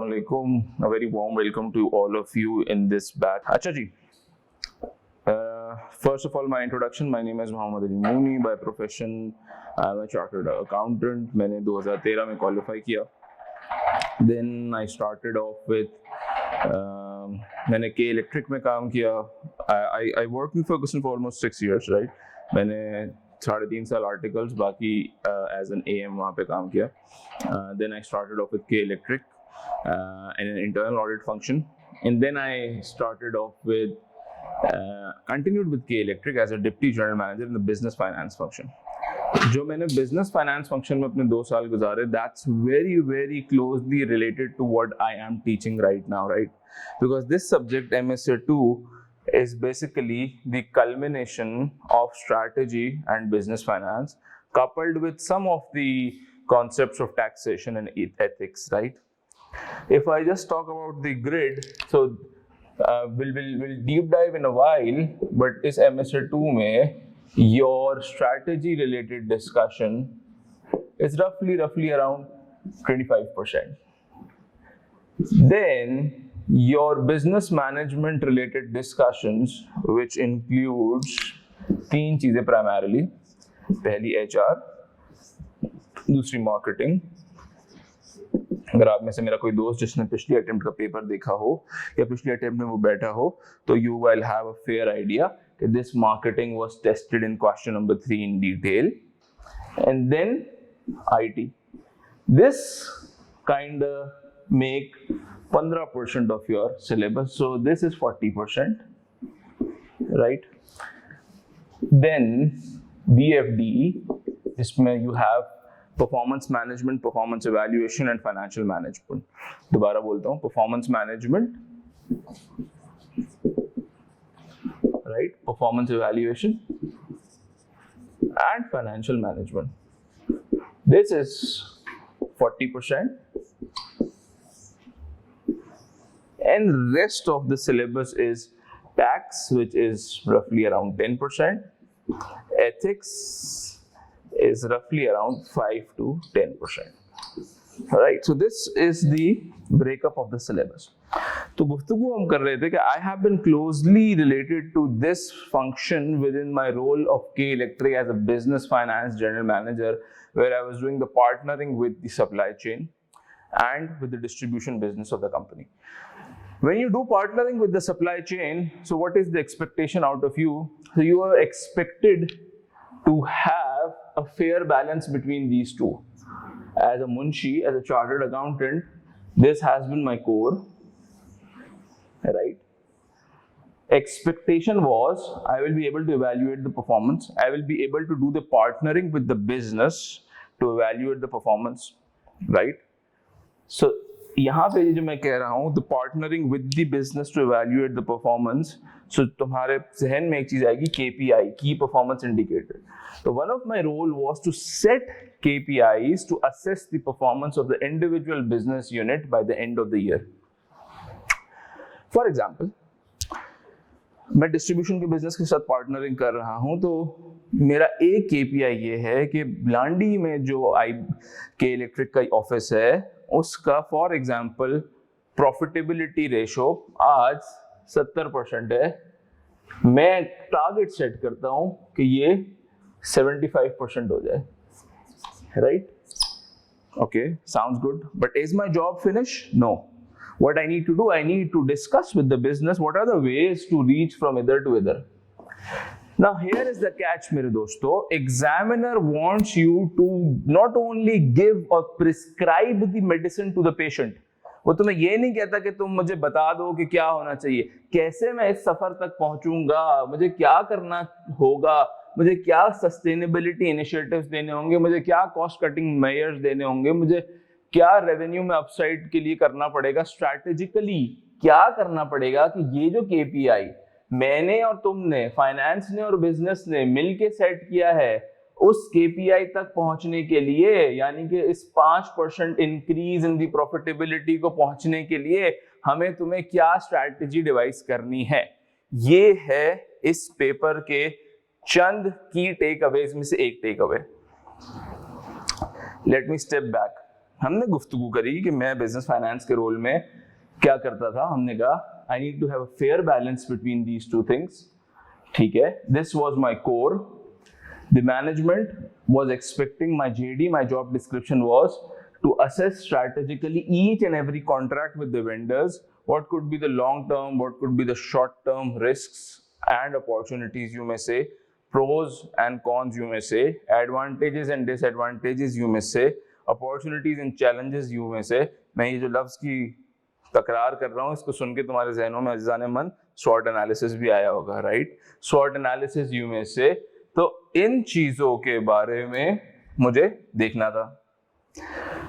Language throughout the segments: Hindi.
Assalamualaikum. A very warm welcome to all of you in this batch. Acha ji. First of all, my introduction. My name is Mohammad Ali Mooni. By profession, I'm a chartered accountant. मैंने 2013 में qualify किया. Then I started off with मैंने K Electric में काम किया. I worked in Ferguson for almost 6 years, right? मैंने 3.5 साल articles, बाकी as an AM वहाँ पे काम किया. Then I started off with K Electric in an internal audit function, and then I started off with continued with K Electric as a deputy general manager in the business finance function. जो मैंने business finance function में अपने 2 साल गुजारे, that's very closely related to what I am teaching right now, right? Because this subject MSA2 is basically the culmination of strategy and business finance coupled with some of the concepts of taxation and ethics, right? If I just talk about the grid, so we'll deep dive in a while, but इस MSA2 में your strategy related discussion is roughly around 25%. Then your business management related discussions, which includes 3 चीजें primarily. पहली HR, दूसरी marketing. अगर आप में से मेरा कोई दोस्त जिसने पिछली अटेम्प्ट का पेपर देखा हो या पिछली अटेम्प्ट में वो बैठा हो, तो you will have a fair idea that this marketing was tested in question number 3 in detail. And then IT. This kind of make 15% of your syllabus, so this is 40%, right? Then BFD, इसमें you have performance management, performance evaluation and financial management. दोबारा बोलता हूँ, performance management, right? Performance evaluation and financial management. This is 40%. And rest of the syllabus is tax, which is roughly around 10%. Ethics is roughly around 5 to 10%. Alright, so this is the breakup of the syllabus. तो गुफ्तगू हम कर रहे थे कि I have been closely related to this function within my role of K Electric as a business finance general manager, where I was doing the partnering with the supply chain and with the distribution business of the company. When you do partnering with the supply chain, so what is the expectation out of you? So you are expected to have a fair balance between these two. As a munshi, as a chartered accountant, this has been my core, right? Expectation was I will be able to evaluate the performance. I will be able to do the partnering with the business to evaluate the performance, right? So यहाँ पे जो मैं कह रहा हूँ, the partnering with the business to evaluate the performance, so तुम्हारे जहन में एक चीज आएगी KPI, key performance indicator. So one of my role was to set KPIs to assess the performance of the individual business unit by the end of the year. For example, मैं डिस्ट्रीब्यूशन के बिजनेस के साथ पार्टनरिंग कर रहा हूं, तो मेरा एक KPI ये है कि लांडी में जो के इलेक्ट्रिक का ऑफिस है, उसका फॉर एग्जांपल प्रॉफिटेबिलिटी रेशो आज 70% है. मैं टारगेट सेट करता हूं कि ये 75% हो जाए, right? Okay, sounds good, but is my job finish? No. What I need to do, I need to discuss with the business what are the ways to reach from either to either. Now here is the catch मेरे दोस्तों. Examiner wants you to not only give or prescribe the medicine to the patient. वो तुम्हें ये नहीं कहता कि तुम मुझे बता दो कि क्या होना चाहिए, कैसे मैं इस सफर तक पहुंचूंगा, मुझे क्या करना होगा, मुझे क्या सस्टेनेबिलिटी इनिशिएटिव्स देने होंगे, मुझे क्या कॉस्ट कटिंग मेजर्स देने होंगे, मुझे क्या रेवेन्यू में अपसाइड के लिए करना पड़ेगा, स्ट्रैटेजिकली क्या करना पड़ेगा कि ये जो KPI मैंने और तुमने, फाइनेंस ने और बिजनेस ने मिलके सेट किया है, उस KPI तक पहुंचने के लिए, यानी कि इस 5% इंक्रीज इन दी प्रॉफिटेबिलिटी को पहुंचने के लिए हमें तुम्हें क्या स्ट्रैटेजी डिवाइस करनी है. ये है इस पेपर के चंद की टेक अवेज में से एक take away. Let me step back. हमने गुफ्तगू करी कि मैं बिजनेस फाइनेंस के रोल में क्या करता था. हमने कहा I need to have a fair balance between these two things. ठीक है, this was my core. The management was expecting my JD, my job description was to assess strategically each and every contract with the vendors, what could be the long term, what could be the short term risks and opportunities, you may say, pros and cons, you may say, advantages and disadvantages, you may say, opportunities and challenges, you may say. मैं ये जो लफ्ज की तकरार कर रहा हूँ इसको सुन के तुम्हारे जहनों में अज़ीज़ान मन SWOT एनालिसिस भी आया होगा, राइट? SWOT एनालिसिस, यू में से. तो इन चीजों के बारे में मुझे देखना था.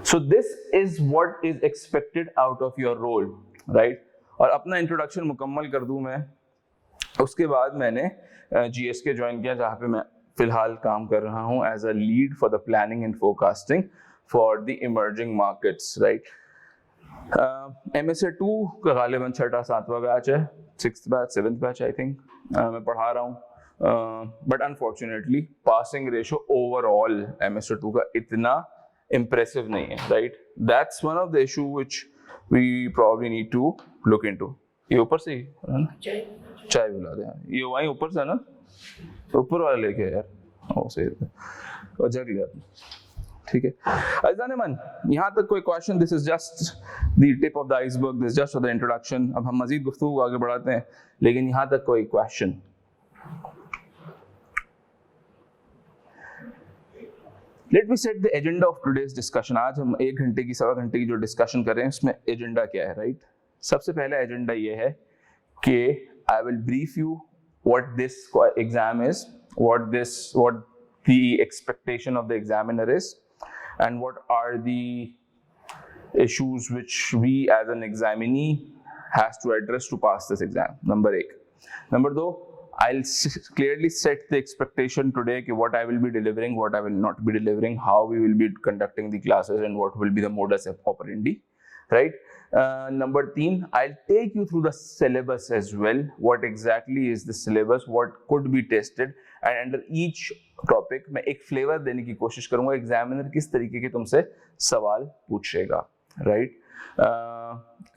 So this is what is expected out of your role, right? और अपना इंट्रोडक्शन मुकम्मल कर दूं मैं. उसके बाद मैंने GSK ज्वाइन किया, जहाँ पे मैं फिलहाल काम कर रहा हूँ as a lead for the planning and forecasting for the emerging markets, right? MSA 2 का गालिबन 6वां-7वां बैच है, 6th batch 7th batch I think मैं पढ़ा रहा हूँ. But unfortunately passing ratio overall MSA 2 का इतना इम्प्रेसिव नहीं है, right? That's one of the issue which we probably need to look into. ये ऊपर से ही है ना, चाय पिला दे. ये वहीं ऊपर से है ना, ऊपर वाला लेके यार. ओ सही है, और जग लिया. ठीक है अज़ीज़ान मन, यहाँ तक कोई question? This is just the tip of the iceberg, this just the introduction. अब हम मजीद गुफ्तगू आगे बढ़ाते हैं, लेकिन यहाँ तक कोई question? Let me set the agenda of today's discussion. आज हम 1 घंटे की, 1.25 घंटे की जो डिस्कशन कर रहे हैं, उसमें एजेंडा क्या है, राइट? सबसे पहला एजेंडा ये है कि I will brief you what this exam is, what the expectation of the examiner is, and what are the issues which we as an examinee has to address to pass this exam. Number 1. Number 2, I'll clearly set the expectation today कि what I will be delivering, what I will not be delivering, how we will be conducting the classes, and what will be the modus operandi, right? Number 3, I'll take you through the syllabus as well. What exactly is the syllabus? What could be tested? And under each topic मैं एक फ्लेवर देने की कोशिश करूंगा एग्जामिनर किस तरीके के तुमसे सवाल पूछेगा, right?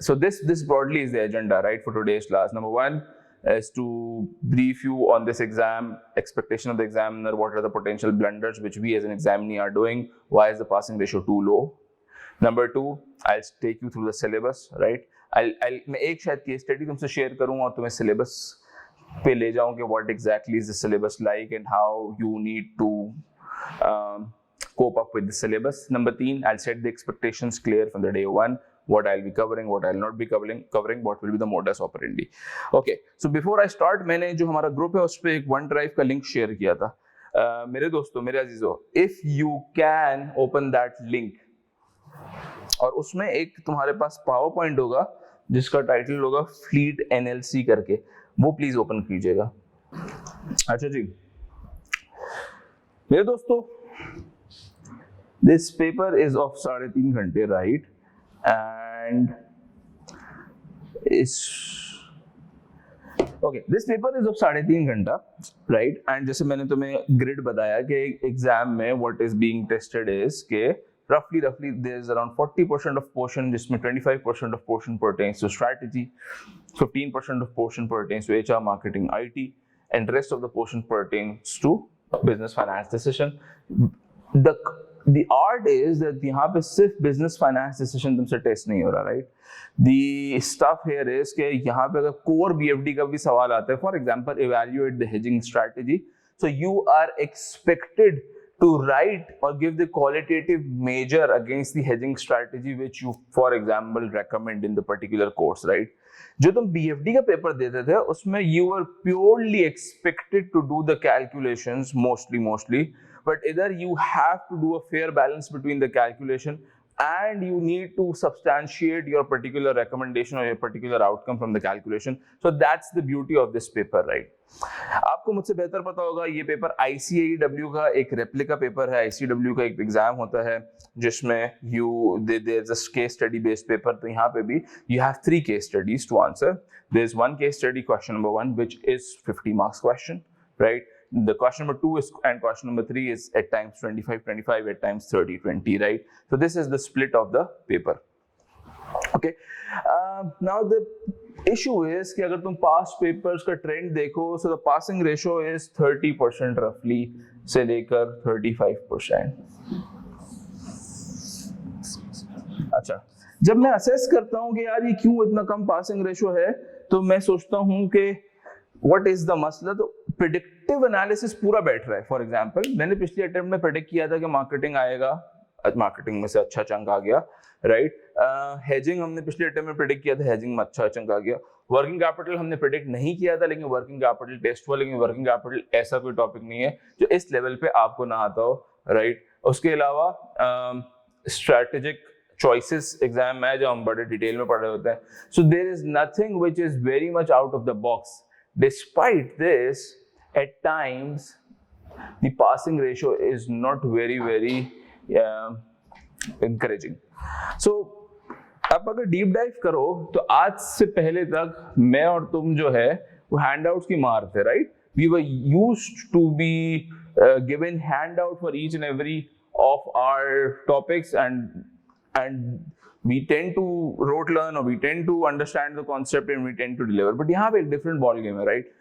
So this broadly is the agenda, right, for today's class. Number 1 is to brief you on this exam, expectation of the examiner, what are the potential blunders which we as an examinee are doing, why is the passing ratio too low. Number 2, I'll take you through the syllabus, right? मैं एक शायद केस स्टडी तुमसे शेयर करूंगा और तुम्हें सिलेबस पे ले जाऊं कि what exactly is the syllabus like and how you need to cope up with the syllabus. Number 3, I'll set the expectations clear from the day 1, what I'll be covering, what I'll not be covering, what will be the modus operandi. Okay, so before I start, मैंने जो हमारा ग्रुप है उस पे एक OneDrive का लिंक शेयर किया था. मेरे दोस्तों, मेरे अजीजों, if you can open that link, और उसमें एक तुम्हारे पास पावर पॉइंट होगा जिसका टाइटल होगा फ्लीट NLC करके, वो प्लीज ओपन कीजिएगा. अच्छा जी मेरे दोस्तों, दिस पेपर इज ऑफ 3.5 घंटे, राइट? एंड इस okay, this paper is of 3.5 घंटा, राइट? एंड जैसे मैंने तुम्हें ग्रिड बताया कि एग्जाम में what is being tested is के roughly there is around 40% of portion, जिसमें 25% of portion pertains to strategy, 15% of portion pertains to HR, marketing, IT, and rest of the portion pertains to business finance decision. The art is that यहाँ पे सिर्फ business finance decision तुमसे टेस्ट नहीं हो रहा, right? The stuff here is कि यहाँ पे अगर core BFD का भी सवाल आता है, for example, evaluate the hedging strategy, so you are expected to write or give the qualitative measure against the hedging strategy which you, for example, recommend in the particular course, right? जो तुम BFD का पेपर देते थे उसमें you were purely expected to do the calculations mostly, but either you have to do a fair balance between the calculation and you need to substantiate your particular recommendation or your particular outcome from the calculation. So that's the beauty of this paper, right? आपको मुझसे बेहतर पता होगा, ये पेपर ICAEW का एक रेप्लिका पेपर है. ICAEW का एक एग्जाम होता है जिसमें there's a case study based paper. तो यहाँ पे भी you have 3 case studies to answer. There's one case study, question number 1, which is 50 marks question, right? The question number 2 is, and question number 3 is at times 25-25, at times 30-20, right? So this is the split of the paper. Okay. Now the issue is कि अगर तुम past papers का trend देखो, so the passing ratio is 30% roughly से लेकर 35%. अच्छा, जब मैं असेस करता हूँ कि यार ये क्यों इतना कम पासिंग रेशो है, तो मैं सोचता हूँ कि व्हाट इज द मसला. तो प्रिडिक्टिव एनालिसिस पूरा बैठ रहा है. फॉर एग्जांपल, मैंने पिछले अटेम्प्ट में प्रेडिक्ट किया था कि मार्केटिंग आएगा, मार्केटिंग में से अच्छा चंक आ गया, राइट. हेजिंग हमने पिछले अटेम्प्ट में प्रेडिक्ट किया था, हेजिंग में अच्छा चंक आ गया. वर्किंग कैपिटल हमने प्रेडिक्ट नहीं किया था, लेकिन वर्किंग कैपिटल टेस्ट हुआ. लेकिन वर्किंग कैपिटल ऐसा कोई टॉपिक नहीं है जो इस लेवल पे आपको ना आता हो, राइट. उसके अलावा स्ट्रेटेजिक चॉइसेस एग्जाम में जो हम बड़े डिटेल में पढ़ रहे होते हैं. So there is nothing which is very much out of the box. Despite this, at times the passing ratio is not very encouraging. So आप अगर डीप डाइव करो तो आज से पहले तक मैं और तुम जो है वो हैंडआउट्स की मार थे, right. We were used to be given handout for each and every of our topics, and we tend to rote learn, or we tend to understand the concept and we tend to deliver. But यहाँ पे एक different ball game है, right?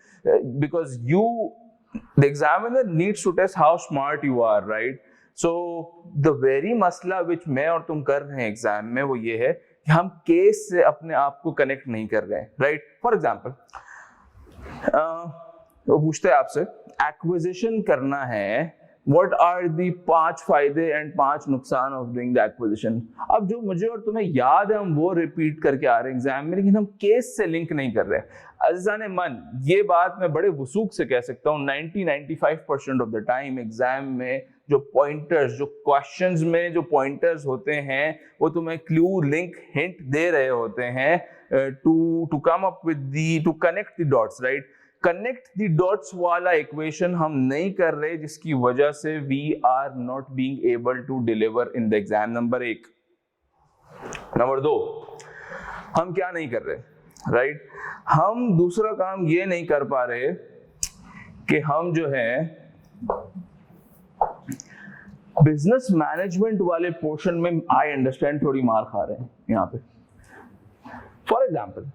Because the examiner needs to test how smart you are, right? So the very मसला which मैं और तुम कर रहे हैं एग्जाम में वो ये है कि हम केस से अपने आप को कनेक्ट नहीं कर रहे हैं, राइट. फॉर एग्जाम्पल, वो पूछते हैं आपसे एक्विजिशन करना है, What are the 5 फायदे and 5 नुकसान of doing the acquisition? अब जो मुझे और तुम्हें याद है हम वो रिपीट करके आ रहे हैं एग्जाम में, लेकिन हम केस से लिंक नहीं कर रहे. अज़ीज़ान मन, ये बात मैं बड़े वसूख से कह सकता हूँ, 90-95% ऑफ द टाइम एग्जाम में जो पॉइंटर्स, जो क्वेश्चंस में जो पॉइंटर्स होते हैं वो तुम्हें क्लू, लिंक, हिंट दे रहे होते हैं to come up with the, to connect the dots, right. Connect the dots वाला इक्वेशन हम नहीं कर रहे, जिसकी वजह से we are not being able to deliver in the exam. Number 1. Number 2, हम क्या नहीं कर रहे, राइट. हम दूसरा काम ये नहीं कर पा रहे कि हम जो है बिजनेस मैनेजमेंट वाले पोर्शन में, आई अंडरस्टैंड, थोड़ी मार खा रहे हैं यहाँ पे. फॉर एग्जाम्पल,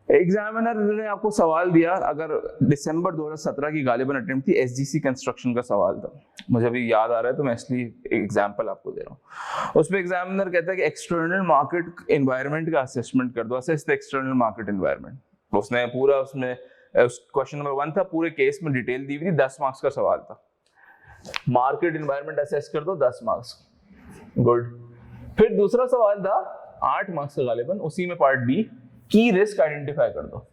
एग्जामिनर ने आपको सवाल दिया, अगर दिसंबर 2017 की गालिबन अटेम्प्ट थी, एसजीसी कंस्ट्रक्शन का सवाल था, मुझे अभी याद आ रहा है तो मैं इसलिए एग्जांपल आपको दे रहा हूँ. उसमें एग्जामिनर कहता है कि एक्सटर्नल मार्केट एनवायरनमेंट का असेसमेंट कर दो, assess the external market environment. उसने पूरा, उसमें क्वेश्चन नंबर 1 था, पूरे केस में डिटेल दी हुई थी, 10 मार्क्स का सवाल था. मार्केट एनवायरनमेंट असेस कर दो, 10 मार्क्स, गुड. फिर दूसरा सवाल था 8 मार्क्स का गालिबन, उसी में पार्ट बी, की रिस्क आइडेंटिफाई कर दो.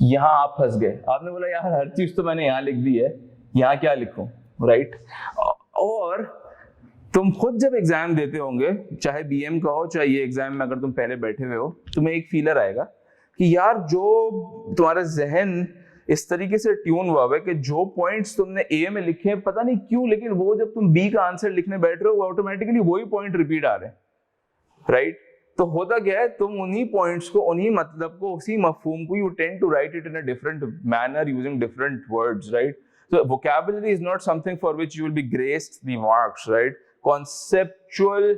यहां आप फंस गए. आपने बोला यार हर चीज तो मैंने यहां लिख दी है, यहां क्या लिखूं, राइट. और तुम खुद जब एग्जाम देते होंगे, चाहे बीएम का हो चाहे ये एग्जाम में अगर तुम पहले बैठे हुए हो, तुम्हें एक फीलर आएगा कि यार जो तुम्हारा जहन इस तरीके से ट्यून हुआ है कि जो पॉइंट्स तुमने ए में लिखे हैं पता नहीं क्यों, लेकिन वो जब तुम बी का आंसर लिखने बैठ रहे हो वो ऑटोमेटिकली वही पॉइंट रिपीट आ रहे हैं, राइट. तो होता क्या है, तुम उन्हीं पॉइंट्स को, उन्हीं मतलब को, उसी मफहूम को, you tend to write it in a different manner using different words, right. So vocabulary is not something for which you will be graced the marks, right? Conceptual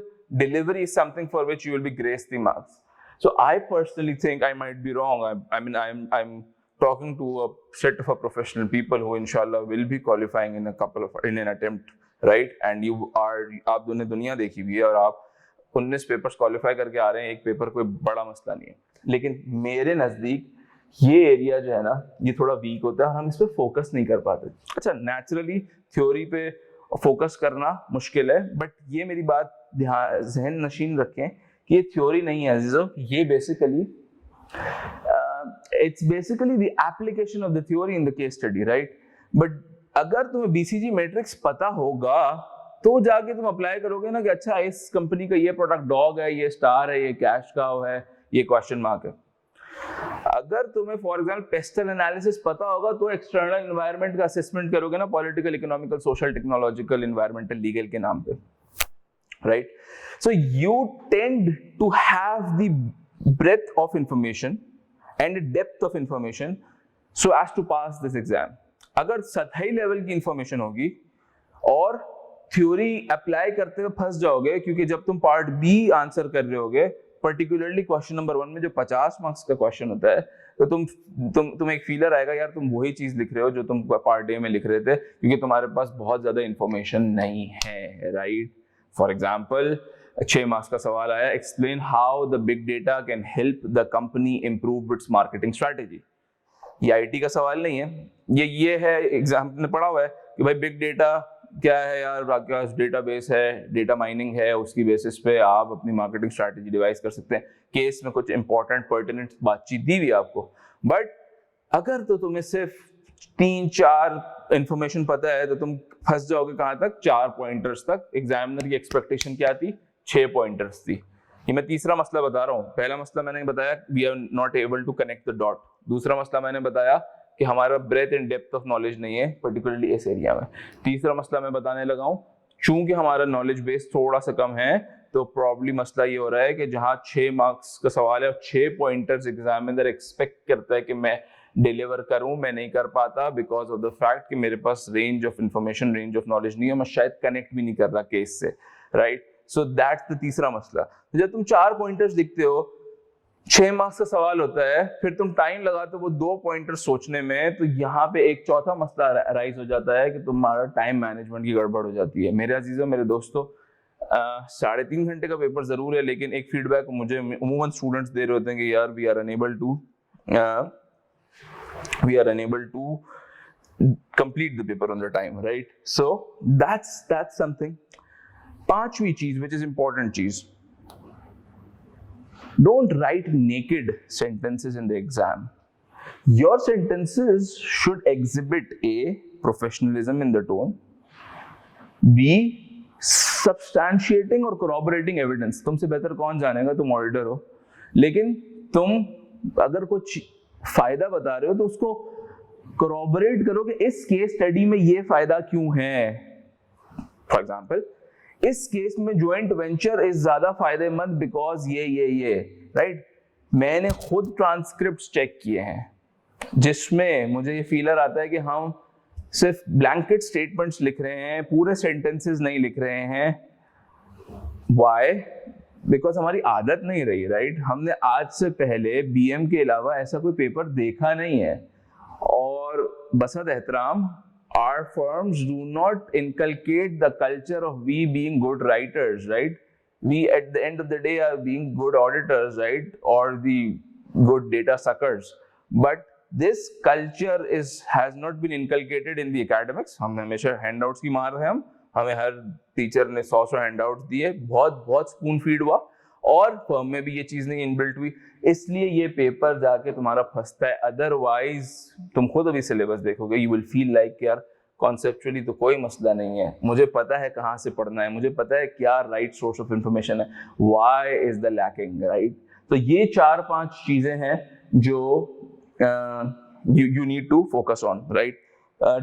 delivery is something for which you will be graced the marks. So I personally think, I might be wrong, I mean I'm talking to a set of professional people who inshallah will be qualifying in an attempt, right? And आप दोनों दुनिया देखी हुई है और आप 19 पेपर्स क्वालिफाई करके आ रहे हैं, एक पेपर कोई बड़ा मसला नहीं है. लेकिन मेरे नजदीक ये एरिया जो है ना, ये थोड़ा वीक होता है, हम इस पे फोकस नहीं कर पाते. अच्छा, नेचुरली थ्योरी पे फोकस करना मुश्किल है, बट ये मेरी बात ध्यान जहन नशीन रखें कि ये थ्योरी नहीं है अजीजों, ये basically it's basically the application of the theory in the case study, right. But अगर तुम्हें बीसीजी मैट्रिक्स पता होगा तो जाके तुम अप्लाई करोगे ना कि अच्छा इस कंपनी का ये प्रोडक्ट डॉग है, ये स्टार है, ये कैश काउ है, ये क्वेश्चन मार्क है. अगर तुम्हें फॉर एग्जाम्पल पेस्टल एनालिसिस पता होगा तो एक्सटर्नल एनवायरनमेंट का असेसमेंट करोगे ना, political, economical, social, technological, environmental, legal के नाम पे, right. So you tend to have the breadth of information and a depth of information so as to pass this exam. अगर सतही लेवल की इंफॉर्मेशन होगी और थ्योरी अप्लाई करते हुए फंस जाओगे, क्योंकि जब तुम पार्ट बी आंसर कर रहे होगे, पर्टिकुलरली क्वेश्चन नंबर 1 में जो 50 मार्क्स का क्वेश्चन होता है, तो तुम एक फीलर आएगा यार तुम वही चीज लिख रहे हो जो तुम पार्ट ए में लिख रहे थे, क्योंकि तुम्हारे पास बहुत ज्यादा इंफॉर्मेशन नहीं है, राइट। फॉर एग्जाम्पल 6 मार्क्स का सवाल आया, explain how the big data can help the company improve it's marketing strategy. ये आईटी का सवाल नहीं है, ये है एग्जाम ने पढ़ा हुआ है कि भाई बिग डेटा क्या है यार, आपके पास डेटाबेस है, डेटा माइनिंग है, उसकी बेसिस पे आप अपनी मार्केटिंग स्ट्रैटेजी डिवाइस कर सकते हैं। केस में कुछ इंपॉर्टेंट पर्टिनेंट बातचीत दी हुई आपको, बट अगर तो तुम्हें सिर्फ 3-4 इंफॉर्मेशन पता है तो तुम फंस जाओगे कहां तक, 4 पॉइंटर्स तक। एग्जामिनर की एक्सपेक्टेशन क्या थी, 6 पॉइंटर्स थी। ये मैं तीसरा मसला बता रहा हूँ। पहला मसला मैंने बताया we are not able to connect the dot. दूसरा मसला मैंने बताया कि हमारा breadth and depth of knowledge नहीं है पर्टिकुलरली इस एरिया में। तीसरा मसला मैं बताने लगा हूं, चूंकि हमारा नॉलेज बेस थोड़ा सा कम है तो प्रॉब्लम मसला ये हो रहा है कि जहां 6 मार्क्स का सवाल है और 6 पॉइंटर्स एग्जामिनर एक्सपेक्ट करता है कि मैं डिलीवर करूं, मैं नहीं कर पाता बिकॉज ऑफ द फैक्ट कि मेरे पास range of information, range of knowledge नहीं है, मैं शायद कनेक्ट भी नहीं कर रहा केस से, राइट। सो दैट्स द तीसरा मसला। जब तुम 4 पॉइंटर्स दिखते हो, 6 मार्क्स का सवाल होता है, फिर तुम टाइम लगाते हो वो 2 पॉइंटर सोचने में, तो यहाँ पे एक चौथा मसला राइज हो जाता है कि तुम्हारा टाइम मैनेजमेंट की गड़बड़ हो जाती है। मेरे अजीजों, मेरे दोस्तों, 3.5 घंटे का पेपर जरूर है, लेकिन एक फीडबैक मुझे अमूमन स्टूडेंट्स दे रहे होते हैं कि यार we are unable to complete the paper on the time, right? So that's something. 5वीं चीज which is important चीज, don't write naked sentences in the exam. Your sentences should exhibit A, professionalism in the tone, B, substantiating और corroborating evidence. तुमसे बेहतर कौन जानेगा, तुम ऑडिटर हो, लेकिन तुम अगर कुछ फायदा बता रहे हो तो उसको corroborate करो कि इस केस स्टडी में ये फायदा क्यों है। फॉर एग्जाम्पल, इस केस में ज्वाइंट वेंचर इज ज्यादा फायदेमंद बिकॉज ये राइट। मैंने खुद ट्रांसक्रिप्ट्स चेक किए हैं जिसमें मुझे ये फीलर आता है कि हम सिर्फ ब्लैंकेट स्टेटमेंट्स लिख रहे हैं, पूरे सेंटेंसेस नहीं लिख रहे हैं। व्हाई? बिकॉज हमारी आदत नहीं रही, राइट। हमने आज से पहले बीएम के अलावा ऐसा कोई पेपर देखा नहीं है, और बसत एहतराम our firms do not inculcate the culture of we being good writers, right? We at the end of the day are being good auditors, right? Or the good data suckers. But this culture has not been inculcated in the academics. हम हमेशा handouts की मार रहे हैं, हमें हर टीचर ने 100 handouts दिए, बहुत स्पून फीड हुआ, और फर्म में भी ये चीज नहीं इनबिल्ट हुई, इसलिए ये पेपर जाके तुम्हारा फंसता है। अदरवाइज तुम खुद अभी सिलेबस देखोगे, यू विल फील लाइक यार कॉन्सेप्चुअली तो कोई मसला नहीं है, मुझे पता है कहाँ से पढ़ना है, मुझे पता है क्या राइट सोर्स ऑफ इंफॉर्मेशन है, why is the lacking, right. तो ये 4-5 चीजें हैं जो you need to focus on, right?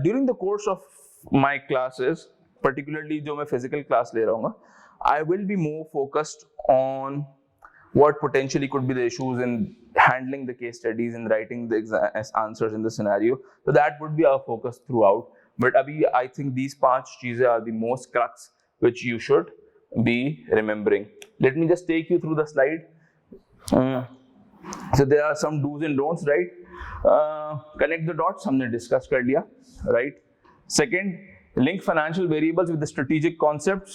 During the course of my classes, particularly जो मैं physical class ले रहा हूँ, I will be more focused on what potentially could be the issues in handling the case studies and writing the answers in the scenario. So that would be our focus throughout. But abhi I think these 5 चीजें are the most crux which you should be remembering. Let me just take you through the slide. So there are some do's and don'ts, right? Connect the dots, हमने discuss कर लिया, right? Second, link financial variables with the strategic concepts.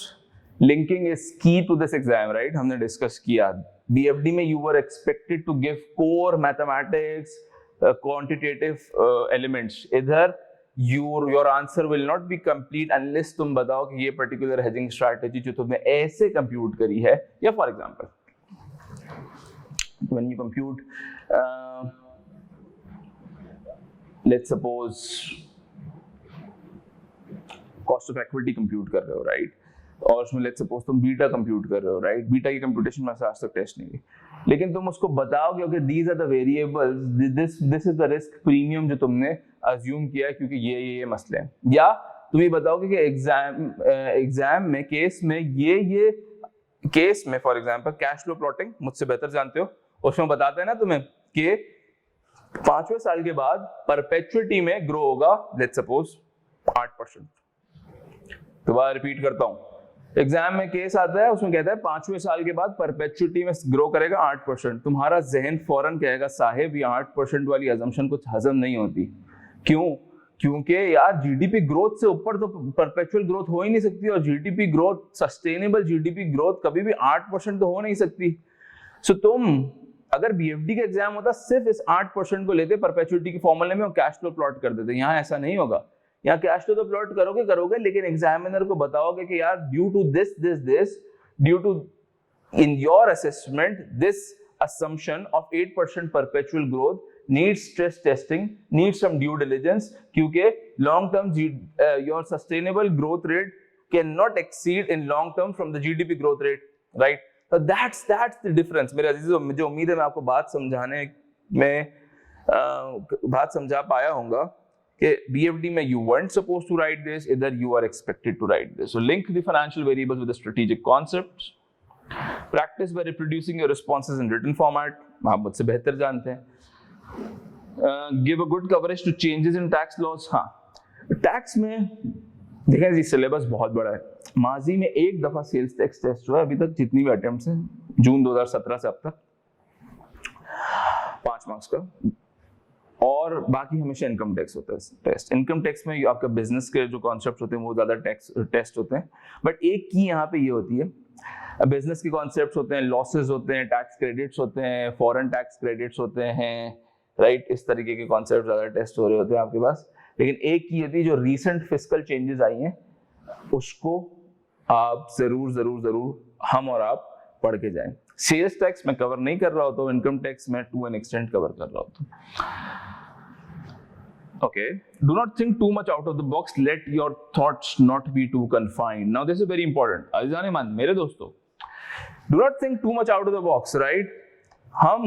Linking is key to this exam, right? हमने discuss किया। BFD में you were expected to give core mathematics, quantitative elements. इधर your answer will not be complete unless तुम बताओ कि ये particular hedging strategy जो तुमने ऐसे compute करी है, या for example, when you compute, let's suppose cost of equity compute कर रहे हो, right? और उसमें लेट्स सपोज तुम बीटा कंप्यूट कर रहे हो, राइट। बीटा की कंप्यूटेशन में आज तक टेस्ट नहीं हुई, लेकिन तुम उसको बताओगे okay these are the variables, this is the risk premium जो तुमने अज्यूम किया है क्योंकि ये मसले हैं। या तुम ये बताओगे कि एग्जाम में केस में ये केस में for example cash flow plotting मुझसे बेहतर जानते हो, उसमें बताते हैं ना तुम्हें कि 5वें साल के बाद परपेचुइटी में ग्रो होगा लेट्स सपोज 8%। दोबारा रिपीट करता हूं, एग्जाम में केस आता है, उसमें कहता है 5वें साल के बाद परपेचुइटी में ग्रो करेगा 8%। तुम्हारा जहन फौरन कहेगा साहिब ये 8% वाली अजम्पशन कुछ हजम नहीं होती। क्यों? क्योंकि यार जीडीपी ग्रोथ से ऊपर तो परपेचुअल ग्रोथ हो ही नहीं सकती, और GDP growth, sustainable GDP growth कभी भी 8% तो हो नहीं सकती। सो तुम अगर बीएफडी का एग्जाम होता सिर्फ इस 8% को लेते परपेचुइटी के फॉर्मूले में और कैश फ्लो प्लॉट कर देते। यहाँ ऐसा नहीं होगा, यहाँ कैश फ्लो तो प्लॉट करोगे, लेकिन एग्जामिनर को बताओगे कि यार due to this due to in your assessment this assumption of 8% perpetual growth needs stress testing, needs some due diligence, क्योंकि long term your sustainable growth rate cannot exceed in long term from the GDP growth rate, right? So that's the difference। मेरे अजीजों, मुझे उम्मीद है मैं आपको बात समझाने में बात समझा पाया होगा कि BFD में you weren't supposed to write this, either you are expected to write this। So link the financial variables with the strategic concepts। Practice by reproducing your responses in written format, आप मुझसे बेहतर जानते हैं। Give a good coverage to changes in tax laws। हाँ, टैक्स में देखें जी सिलेबस बहुत बड़ा है। माजी में एक दफा सेल्स टैक्स टेस्ट हुआ, अभी तक जितनी भी अटेम्प्ट्स हैं जून 2017 से अब तक 5 मार्क्स का, और बाकी हमेशा इनकम टैक्स होता है टेस्ट। इनकम टैक्स में आपका बिजनेस के जो कॉन्सेप्ट होते हैं वो ज्यादा टेस्ट होते हैं, बट एक की यहाँ पे ये होती है, बिजनेस के कॉन्सेप्ट्स होते हैं, लॉसेस होते हैं, टैक्स क्रेडिट्स होते हैं, फॉरेन टैक्स क्रेडिट्स होते हैं, राइट? इस तरीके के कॉन्सेप्ट ज्यादा टेस्ट हो रहे होते हैं आपके पास। लेकिन एक की होती है जो रीसेंट फिस्कल चेंजेस आई हैं उसको आप जरूर हम और आप पढ़ के जाएं। सेल्स टैक्स में कवर नहीं कर रहा होता हूँ, इनकम टैक्स में टू एन एक्सटेंट कवर कर रहा होता हूँ। Okay, do not think too much out of the box. Let your thoughts not be too confined. Now this is very important. अज़ीज़ान ईमान मेरे दोस्तों, do not think too much out of the box, right? हम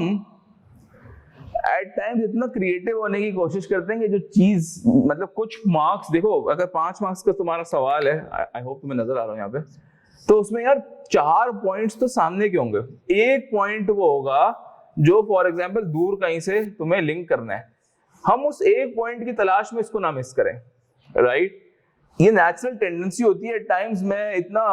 at times इतना क्रिएटिव होने की कोशिश करते हैं कि जो चीज, मतलब कुछ मार्क्स देखो, अगर 5 मार्क्स का तुम्हारा सवाल है, आई होप तुम्हें नजर आ रहा हूँ यहाँ पे, तो उसमें यार 4 पॉइंट्स तो सामने के होंगे, एक पॉइंट वो होगा जो फॉर एग्जाम्पल दूर कहीं से तुम्हें लिंक करना है। हम उस एक पॉइंट की तलाश में इसको ना मिस करें, राइट? ये नेचुरल टेंडेंसी होती है। एट टाइम्स मैं इतना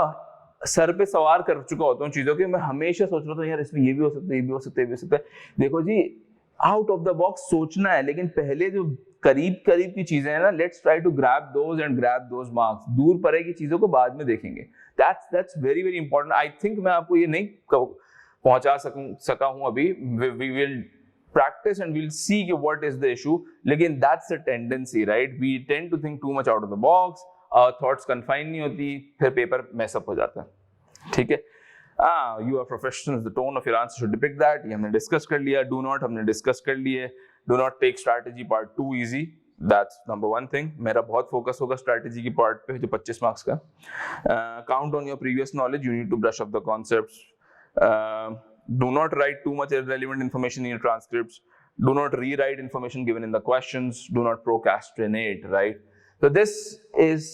सर पे सवार कर चुका होता हूँ चीजों के, मैं हमेशा सोच रहा था यार इसमें ये भी हो सकता है, ये भी हो सकता है, ये भी हो सकता है। देखो जी, आउट ऑफ द बॉक्स सोचना है, लेकिन पहले जो करीब की चीजें हैं ना, let's try to grab those and grab those marks. दूर परे की चीजों को बाद में देखेंगे। That's very very important. I think मैं आपको ये नहीं पहुंचा सका हूं अभी। We will practice and we'll see what is the issue, लेकिन that's the tendency, right? We tend to think too much out of the box, our thoughts confined नहीं होती, फिर पेपर mess up हो जाता है। ठीक है? You are professionals, the tone of your answer should depict that। ये हमने डिस्कस कर लिया। do not हमने डिस्कस कर लिए। do not take strategy part too easy, that's number 1 thing। मेरा बहुत फोकस होगा स्ट्रैटेजी की पार्ट पे जो 25 मार्क्स का। count on your previous knowledge, you need to brush up the concepts। Do not write too much irrelevant information in your transcripts. Do not rewrite information given in the questions. Do not procrastinate, right? So this is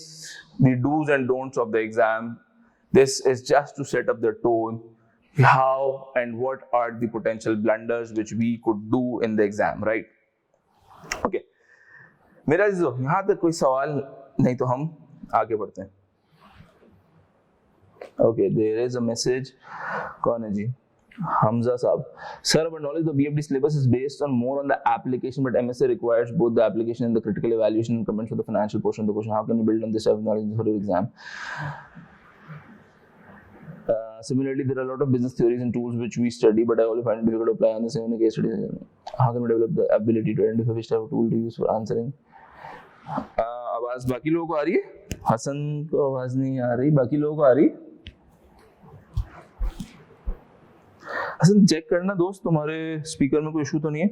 the do's and don'ts of the exam. This is just to set up the tone, how and what are the potential blunders which we could do in the exam, right? Okay. मेरा जो यहाँ तक कोई सवाल नहीं तो हम आगे बढ़ते हैं। Okay, there is a message. कौन है जी? Hamza Saab. Sir, our knowledge the BFD syllabus is based on more on the application, but MSA requires both the application and the critical evaluation and comments for the financial portion of the question. How can we build on this type of knowledge for your exam? Similarly, there are a lot of business theories and tools which we study, but I always find it difficult to apply on the same in a case study. How can we develop the ability to identify which type of tool to use for answering? आवाज बाकी लोगों को आ रही है? हसन को आवाज नहीं आ रही, बाकी लोगों को आ रही? असल चेक करना दोस्त, तुम्हारे स्पीकर में कोई इशू तो नहीं है।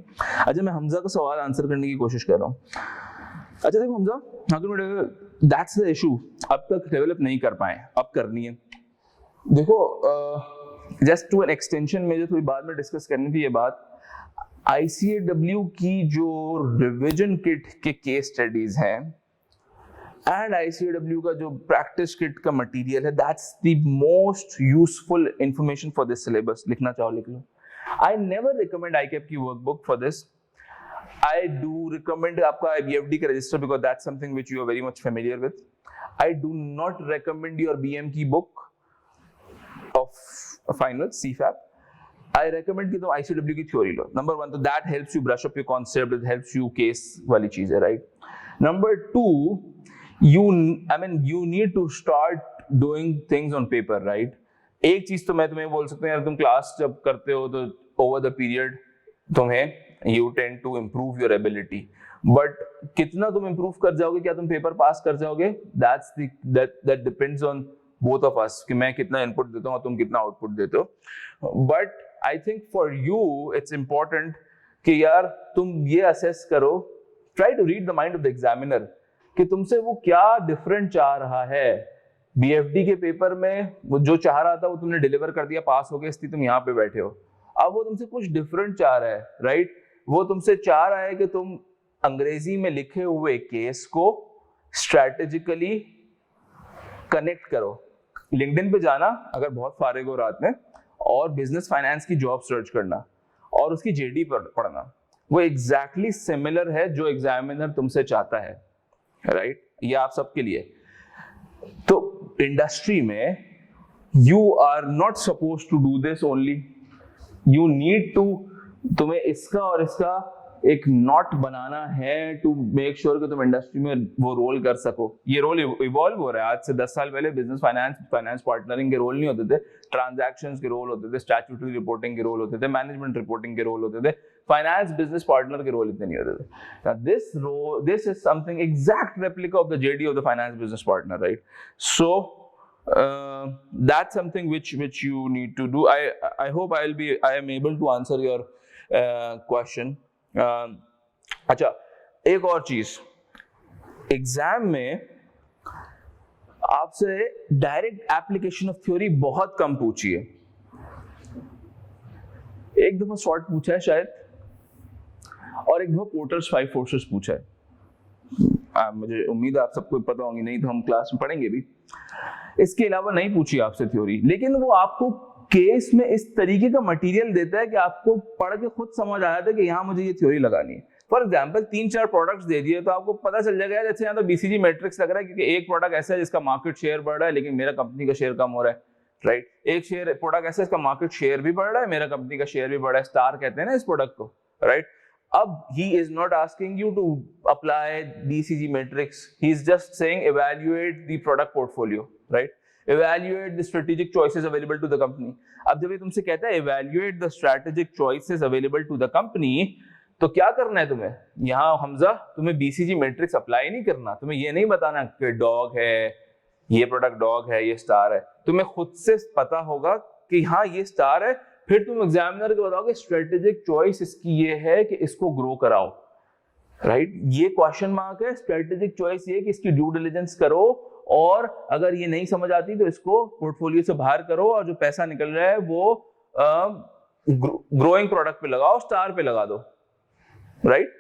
अच्छा, मैं हमजा का सवाल आंसर करने की कोशिश कर रहा हूँ। अच्छा देखो हमजा, दैट्स द इशू, अब तक डेवलप नहीं कर पाए, अब करनी है। देखो जस्ट टू एन एक्सटेंशन में जो थोड़ी बाद में डिस्कस करनी थी ये बात, ICAW की जो रिविजन किट के केस स्टडीज हैं एंड ICAW का जो प्रैक्टिस किट का मटेरियल है, that's the most useful information for this syllabus. लिखना चाहो लिख लो। आई नेवर रिकमेंड ICAP की workbook for this. I do recommend आपका BFD का register because that's something which you are very much familiar with. I do not recommend your BM की book of final CFAP. I recommend कि तुम ICW की theory लो. Number one, तो that helps you brush up your concept, it helps you case वाली चीज़ है, right? Number two, you need to start doing things on paper, right? एक चीज तो मैं तुम्हें बोल सकता हूँ यार, तुम क्लास जब करते हो तो ओवर द पीरियड तुम्हें you tend to improve your ability, but कितना तुम इम्प्रूव कर जाओगे, क्या तुम पेपर पास कर जाओगे, that depends on both of us कि मैं कितना इनपुट देता हूँ और तुम कितना आउटपुट देते हो. But I think for you it's important कि यार तुम ये असेस करो, try to read the mind of the examiner कि तुमसे वो क्या डिफरेंट चाह रहा है. बीएफडी के पेपर में वो जो चाह रहा था वो तुमने डिलीवर कर दिया, पास हो गए, इसलिए तुम यहाँ पे बैठे हो. अब वो तुमसे कुछ डिफरेंट चाह रहा है, राइट? वो तुमसे चाह रहा है कि तुम अंग्रेजी में लिखे हुए केस को स्ट्रैटेजिकली कनेक्ट करो. लिंक्डइन पे जाना अगर बहुत फारिग हो रात में, और बिजनेस फाइनेंस की जॉब सर्च करना और उसकी जेडी पढ़ना, वो एग्जैक्टली सिमिलर है जो एग्जामिनर तुमसे चाहता है, राइट? ये आप सबके लिए. तो इंडस्ट्री में you are not suppose to do this only, you need to, तुम्हें इसका और इसका एक नॉट बनाना है टू मेक श्योर कि तुम इंडस्ट्री में वो रोल कर सको. ये रोल इवॉल्व हो रहा है. आज से 10 साल पहले बिजनेस फाइनेंस पार्टनरिंग के रोल नहीं होते थे, ट्रांजैक्शंस के रोल होते थे, स्टैट्यूटरी रिपोर्टिंग के रोल होते थे, मैनेजमेंट रिपोर्टिंग के रोल होते थे, फाइनेंस बिजनेस पार्टनर के रोल इतने नहीं होते थे. This is something exact replica of the JD of the finance business partner, right? So that's something which you need to do. I hope I am able to answer your question. अच्छा, एक और चीज, एग्जाम में आपसे डायरेक्ट एप्लीकेशन ऑफ थ्योरी बहुत कम पूछी है. एक दफा शॉर्ट पूछा है शायद, और एक दफा पोर्टर्स 5 फोर्सेस पूछा है. मुझे उम्मीद है आप सबको पता होंगी, नहीं तो हम क्लास में पढ़ेंगे भी. इसके अलावा नहीं पूछी आपसे थ्योरी, लेकिन वो आपको केस में इस तरीके का मटेरियल देता है कि आपको पढ़ के खुद समझ आया था कि यहाँ मुझे ये थ्योरी लगानी है. फॉर एग्जाम्पल 3-4 प्रोडक्ट्स दे दिए तो आपको पता चल जाएगा यार, जैसे यहाँ तो बीसीजी मैट्रिक्स लग रहा है क्योंकि एक प्रोडक्ट ऐसा है जिसका मार्केट शेयर बढ़ रहा है लेकिन मेरा कंपनी का शेयर कम हो रहा है, राइट? एक शेयर प्रोडक्ट ऐसा है जिसका मार्केट शेयर भी बढ़ रहा है, मेरा कंपनी का शेयर भी बढ़ रहा है. स्टार कहते हैं ना इस प्रोडक्ट को, राइट? अब he is not asking you to apply BCG matrix, he is just saying evaluate the product portfolio, right? Evaluate the strategic choices available to the company. अब जब ये तुमसे कहता है evaluate the strategic choices available to the company, तो क्या करना है तुम्हें? यहाँ हमजा, तुम्हें BCG matrix अप्लाई नहीं करना, तुम्हें ये नहीं बताना कि डॉग है, ये प्रोडक्ट डॉग है, ये स्टार है. तुम्हें खुद से पता होगा कि हाँ ये स्टार है, फिर तुम एग्जामिनर को बताओगे स्ट्रेटेजिक चॉइस इसकी ये है कि इसको ग्रो कराओ, राइट? ये क्वेश्चन मार्क है. स्ट्रेटेजिक चॉइस ये कि इसकी ड्यू डिलिजेंस करो, और अगर ये नहीं समझ आती तो इसको पोर्टफोलियो से बाहर करो, और जो पैसा निकल रहा है वो ग्रोइंग प्रोडक्ट पे लगाओ, स्टार पे लगा दो, राइट?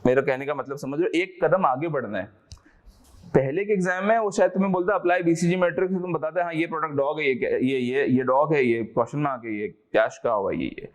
मेरा कहने का मतलब समझ रहे हो, एक कदम आगे बढ़ना है. पहले के एग्जाम में वो शायद तुम्हें बोलता अप्लाई बीसीजी मैट्रिक्स, तुम बताते हाँ ये प्रोडक्ट डॉग है, ये डॉग है, ये क्वेश्चन मार्क है, ये कैश का हुआ, ये.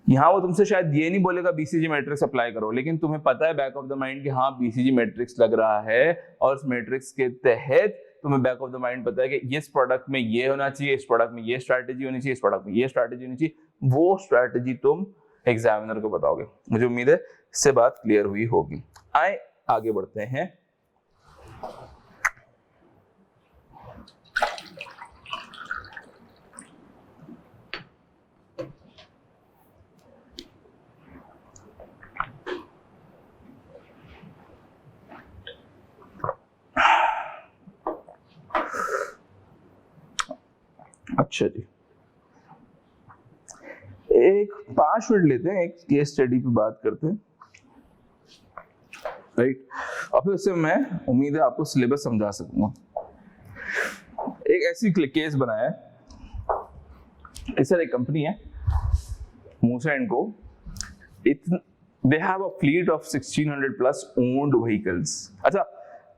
यहाँ वो तुमसे शायद ये नहीं बोलेगा बीसीजी मैट्रिक्स अप्लाई करो, लेकिन तुम्हें पता है बैक ऑफ द माइंड कि हाँ बीसीजी मैट्रिक्स लग रहा है, और उस मैट्रिक्स के तहत तुम्हें बैक ऑफ द माइंड पता है कि इस प्रोडक्ट में ये होना चाहिए, इस प्रोडक्ट में ये स्ट्रैटेजी होनी चाहिए, इस प्रोडक्ट में ये स्ट्रैटेजी होनी चाहिए. वो स्ट्रैटेजी तुम एग्जामिनर को बताओगे. मुझे उम्मीद है इससे बात क्लियर हुई होगी. आए आगे बढ़ते हैं. अच्छा जी, एक 5 मिनट लेते हैं, एक केस स्टडी पे बात करते हैं, राइट? और फिर उससे मैं उम्मीद है आपको सिलेबस समझा सकूंगा. एक ऐसी केस बनाया है, इस एक कंपनी है मूसा एंड को, they have a fleet of 1600 plus owned vehicles. अच्छा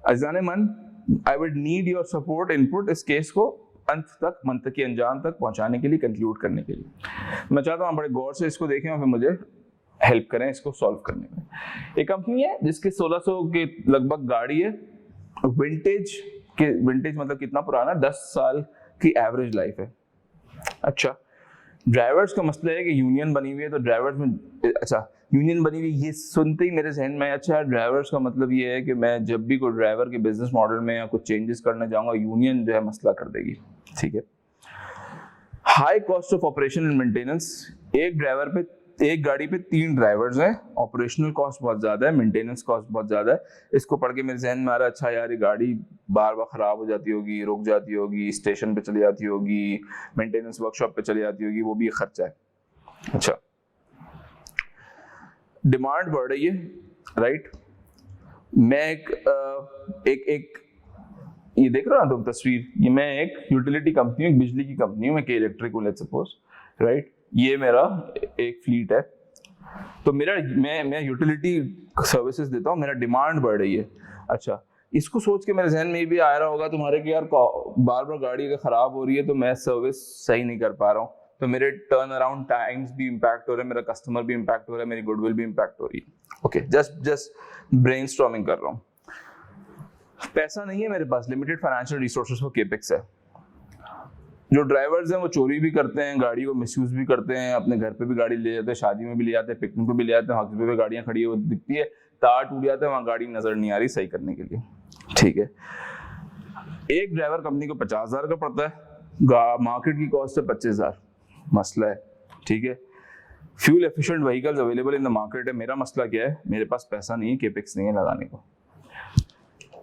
अजाने मन, I would need your support input इस केस को अंत तक, मंतकी अंजाम तक पहुंचाने के लिए, कंक्लूड करने के लिए. मैं चाहता हूं बड़े गौर से इसको देखें और फिर मुझे हेल्प करें इसको सॉल्व करने में। एक कंपनी है जिसके 1600 के लगभग गाड़ी है, विंटेज मतलब कितना पुराना, 10 साल की एवरेज लाइफ है। अच्छा, ड्राइवर्स का मसला है कि यूनियन बनी हुई है, तो ड्राइवर्स में यूनियन बनी हुई, ये सुनते ही मेरे जहन में अच्छा ड्राइवर्स का मतलब ये है कि मैं जब भी कोई ड्राइवर के बिजनेस मॉडल में या कुछ चेंजेस करने जाऊंगा, यूनियन जो है मसला कर देगी। ठीक है। High cost of operation and maintenance, एक गाड़ी पे 3 ड्राइवर्स हैं, ऑपरेशनल कॉस्ट बहुत ज्यादा है, मेंटेनेंस कॉस्ट बहुत ज्यादा है। इसको पढ़ के मेरे जहन में आ रहा है अच्छा यार ये गाड़ी बार बार खराब हो जाती होगी, रुक जाती होगी, स्टेशन पे चली जाती होगी, मेंटेनेंस वर्कशॉप पे चली जाती होगी, वो भी खर्चा है। अच्छा, डिमांड बढ़ रही है, राइट। मैं एक ये देख रहा हूं तुम तस्वीर, ये मैं एक यूटिलिटी कंपनी हूँ, बिजली की कंपनी हूँ, मैं के इलेक्ट्रिक हूँ लेट्स सपोज, राइट। ये मेरा एक फ्लीट है, तो मैं यूटिलिटी सर्विसेज देता हूँ, मेरा डिमांड बढ़ रही है। अच्छा, इसको सोच के मेरे जहन में ये भी आ रहा होगा तुम्हारे कि यार बार बार गाड़ी अगर खराब हो रही है तो मैं सर्विस सही नहीं कर पा रहा हूँ, तो मेरे टर्न अराउंड टाइम्स भी इम्पैक्ट हो रहे हैं, मेरा कस्टमर भी इम्पैक्ट हो रहा है, मेरी गुडविल भी इम्पैक्ट हो रही है। ओके, जस्ट ब्रेनस्टॉर्मिंग कर रहा हूँ। पैसा नहीं है मेरे पास, limited financial resources for capex है। जो ड्राइवर्स हैं वो चोरी भी करते हैं, गाड़ी को मिसयूज भी करते हैं, अपने घर पे भी गाड़ी ले जाते हैं, शादी में भी ले जाते हैं, पिकनिक पे भी ले जाते हैं, हाईवे पे गाड़ियां खड़ी है दिखती है, तार टूट जाता है, वहां गाड़ी नजर नहीं आ रही सही करने के लिए। ठीक है, एक ड्राइवर कंपनी को 50,000 का पड़ता है, मार्केट की कॉस्ट है 25,000, मसला है। ठीक है, fuel efficient vehicles available in the market है, मेरा मसला क्या है, मेरे पास पैसा नहीं है, केपेक्स नहीं है लगाने को।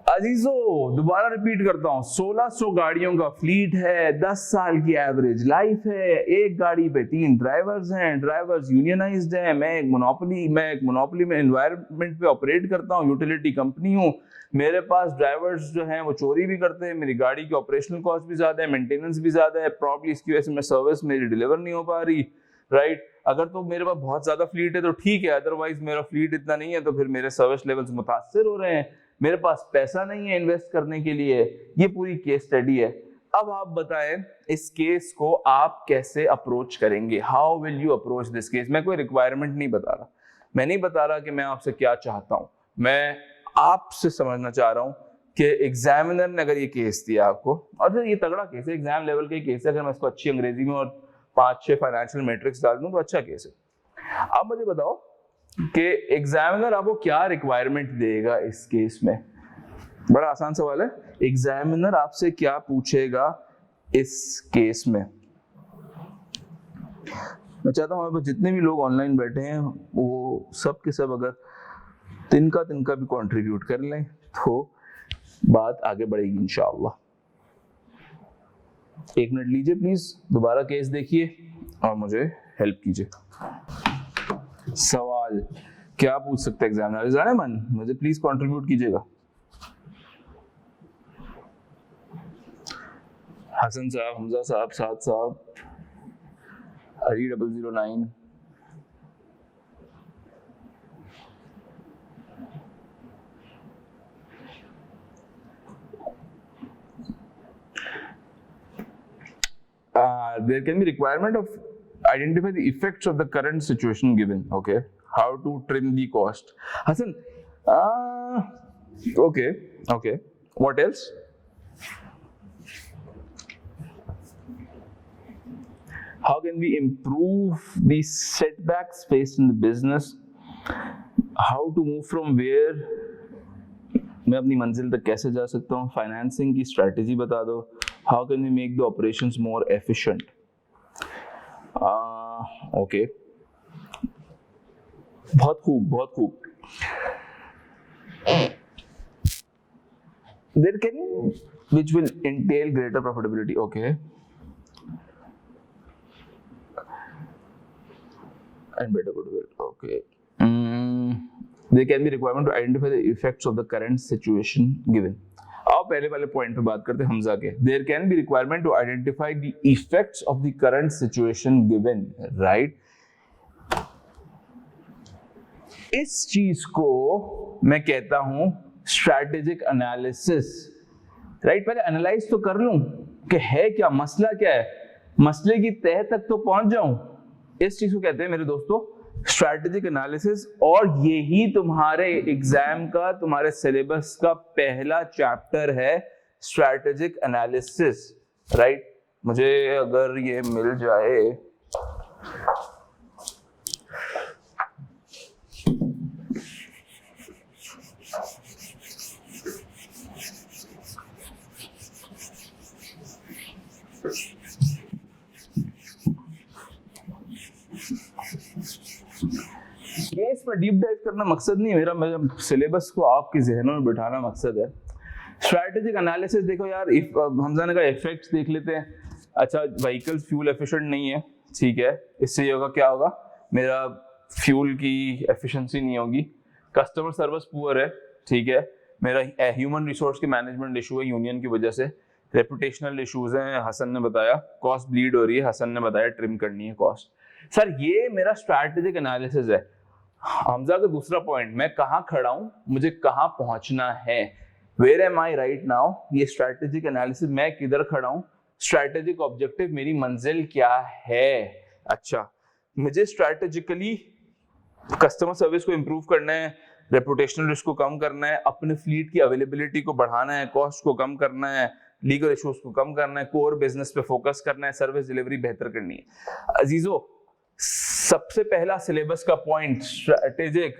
अजीजो, दोबारा रिपीट करता हूं, 1600 गाड़ियों का फ्लीट है, 10 साल की एवरेज लाइफ है, एक गाड़ी पे 3 ड्राइवर्स हैं, ड्राइवर्स यूनियनाइज्ड हैं, मैं एक मोनोपोली में एनवायरनमेंट पे ऑपरेट करता हूं, यूटिलिटी कंपनी हूं, मेरे पास ड्राइवर्स जो हैं वो चोरी भी करते हैं, मेरी गाड़ी की ऑपरेशनल कॉस्ट भी ज्यादा है, मेंटेनेंस भी ज्यादा है, प्रॉब्ली इसकी वजह से मैं सर्विस मेरी डिलीवर नहीं हो पा रही, राइट। अगर तो मेरे पास बहुत ज्यादा फ्लीट है तो ठीक है, अदरवाइज मेरा फ्लीट इतना नहीं है तो फिर मेरे सर्विस लेवल्स मुतासिर हो रहे हैं, मेरे पास पैसा नहीं है इन्वेस्ट करने के लिए। ये पूरी केस स्टडी है। अब आप बताएं इस केस को आप कैसे अप्रोच करेंगे, how will you approach this case. मैं कोई रिक्वायरमेंट नहीं बता रहा, मैं नहीं बता रहा कि मैं आपसे क्या चाहता हूं, मैं आपसे समझना चाह रहा हूं कि एग्जामिनर ने अगर ये केस दिया आपको, और ये तगड़ा केस है, एग्जाम लेवल का केस है, अगर मैं इसको अच्छी अंग्रेजी में और 5-6 फाइनेंशियल मैट्रिक्स डाल दूं तो अच्छा केस है। अब मुझे बताओ कि एग्जामिनर आपको क्या रिक्वायरमेंट देगा इस केस में। बड़ा आसान सवाल है, एग्जामिनर आपसे क्या पूछेगा इस केस में। मैं चाहता हूं हमारे जितने भी लोग ऑनलाइन बैठे हैं वो सब के सब अगर तिनका भी कंट्रीब्यूट कर लें तो बात आगे बढ़ेगी इंशाअल्लाह। 1 मिनट लीजिए प्लीज, दोबारा केस देखिए और मुझे हेल्प कीजिए। सवाल क्या पूछ सकते हैं एग्जामिनर, जाने मन मुझे प्लीज कंट्रीब्यूट कीजिएगा। हसन साहब, हमजा साहब, साद साहब, हरी 009, there can be requirement of identify the effects of the current situation given. Okay, how to trim the cost. Hasan, okay. What else? How can we improve the setbacks faced in the business? How to move from where? मैं अपनी मंजिल तक कैसे जा सकता हूँ? फाइनेंसिंग की स्ट्रेटेजी बता दो। How can we make the operations more efficient? Okay. बहुत खूब। There can, which will entail greater profitability. Okay. And better goodwill. Okay. There can be requirement to identify the effects of the current situation given. आओ पहले वाले पॉइंट पे बात करते हैं हमजा के। There can be requirement to identify the effects of the current situation given, right? इस चीज को मैं कहता हूं स्ट्रैटेजिक एनालिसिस, राइट। पहले एनालाइज तो कर लूं कि है क्या, मसला क्या है, मसले की तह तक तो पहुंच जाऊं। इस चीज को कहते हैं मेरे दोस्तों स्ट्रैटेजिक एनालिसिस, और यही तुम्हारे एग्जाम का, तुम्हारे सिलेबस का पहला चैप्टर है, स्ट्रैटेजिक एनालिसिस, राइट। मुझे अगर ये मिल जाए, केस में डीप डाइव करना मकसद नहीं है मेरा, सिलेबस को आपके जहनों में बिठाना मकसद है। स्ट्रैटेजिक एनालिसिस देखो यार, हमजा ने कहा इफेक्ट्स देख लेते हैं। अच्छा, व्हीकल्स फ्यूल एफिशिएंट नहीं है, ठीक है, इससे ये होगा, क्या होगा, मेरा फ्यूल की एफिशिएंसी नहीं होगी। कस्टमर सर्विस पुअर है, ठीक है, मेरा ह्यूमन रिसोर्स के मैनेजमेंट इशू है यूनियन की वजह से। रेपुटेशनल इश्यूज हैं, हसन ने बताया, कॉस्ट ब्लीड हो रही है, हसन ने बताया ट्रिम करनी है कॉस्ट। सर ये मेरा स्ट्रैटेजिक एनालिसिस है। हमजा का दूसरा पॉइंट, मैं कहाँ खड़ा हूं, मुझे कहाँ पहुंचना है, where am I right now, ये स्ट्रैटेजिक एनालिसिस, मैं किधर खड़ा हूं, स्ट्रैटेजिक ऑब्जेक्टिव, मेरी मंजिल क्या है। अच्छा, मुझे स्ट्रैटेजिकली कस्टमर सर्विस को इंप्रूव करना है, रेपुटेशनल रिस्क को कम करना है, अपने फ्लीट की अवेलेबिलिटी को बढ़ाना है, कॉस्ट को कम करना है, लीगल इश्यूज को कम करना है, कोर बिजनेस पे फोकस करना है, सर्विस डिलीवरी बेहतर करनी है। अजीजों, सबसे पहला सिलेबस का पॉइंट स्ट्रैटेजिक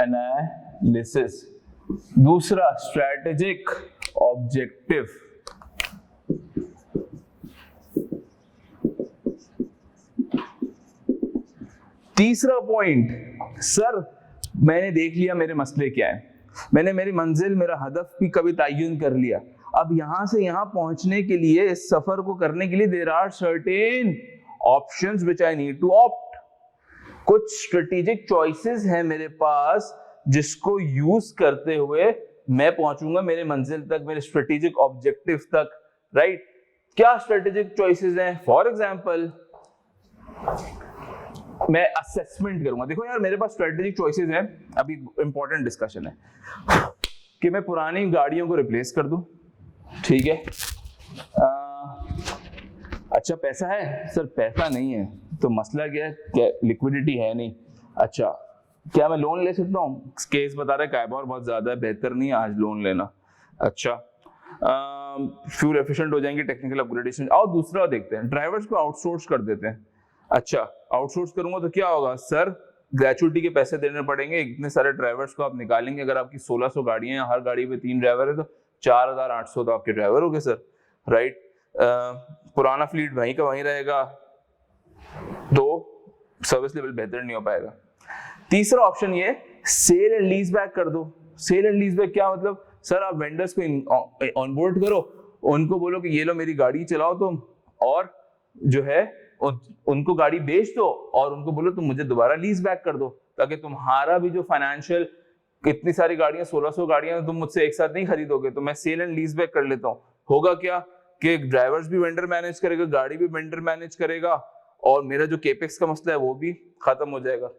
एनालिसिस, दूसरा स्ट्रैटेजिक ऑब्जेक्टिव, तीसरा पॉइंट, सर मैंने देख लिया मेरे मसले क्या है, मैंने मेरी मंजिल, मेरा हदफ भी कभी तयन कर लिया, अब यहां से यहां पहुंचने के लिए, इस सफर को करने के लिए there are certain options which I need to opt. कुछ स्ट्रेटेजिक चॉइसेस हैं मेरे पास जिसको यूज करते हुए मैं पहुंचूंगा मेरे मंजिल तक, मेरे स्ट्रेटेजिक ऑब्जेक्टिव तक, राइट। क्या स्ट्रेटेजिक चॉइसेस हैं? फॉर एग्जांपल मैं असेसमेंट करूंगा। देखो यार, मेरे पास स्ट्रेटेजिक चॉइसेस हैं, अभी इंपॉर्टेंट डिस्कशन है, कि मैं पुरानी गाड़ियों को रिप्लेस कर दूं, ठीक है। अच्छा, पैसा है? सर पैसा नहीं है, तो मसला क्या है, क्या लिक्विडिटी है नहीं। अच्छा, क्या मैं लोन ले सकता हूँ? केस बता रहा है कायबार बहुत ज्यादा है, बेहतर नहीं है आज लोन लेना। अच्छा, फ्यूल एफिशिएंट हो जाएंगे, टेक्निकल अपग्रेडेशन। और दूसरा देखते हैं, ड्राइवर्स को आउटसोर्स कर देते हैं। अच्छा, आउटसोर्स करूंगा तो क्या होगा? सर ग्रेचुइटी के पैसे देने पड़ेंगे, इतने सारे ड्राइवर्स को आप निकालेंगे, अगर आपकी 1600 गाड़ियां हैं, हर गाड़ी पे 3 ड्राइवर है, तो 4800 तो आपके ड्राइवर हो गए सर, राइट। पुराना फ्लीट वहीं का वहीं रहेगा, तो सर्विस लेवल बेहतर नहीं हो पाएगा। तीसरा ऑप्शन ये, सेल एंड लीज बैक कर दो। सेल एंड लीज बैक क्या मतलब? सर आप वेंडर्स को ऑनबोर्ड करो, उनको बोलो कि ये लो मेरी गाड़ी चलाओ तुम, और जो है उनको गाड़ी बेच दो, और उनको बोलो तुम मुझे दोबारा लीज बैक कर दो, ताकि तुम्हारा भी जो फाइनेंशियल, इतनी सारी गाड़ियां, 1600 गाड़ियां तुम मुझसे एक साथ नहीं खरीदोगे, तो मैं सेल एंड लीज बैक कर लेता हूँ। होगा क्या कि ड्राइवर्स भी वेंडर मैनेज करेगा, गाड़ी भी वेंडर मैनेज करेगा, और मेरा जो केपेक्स का मसला है वो भी खत्म हो जाएगा।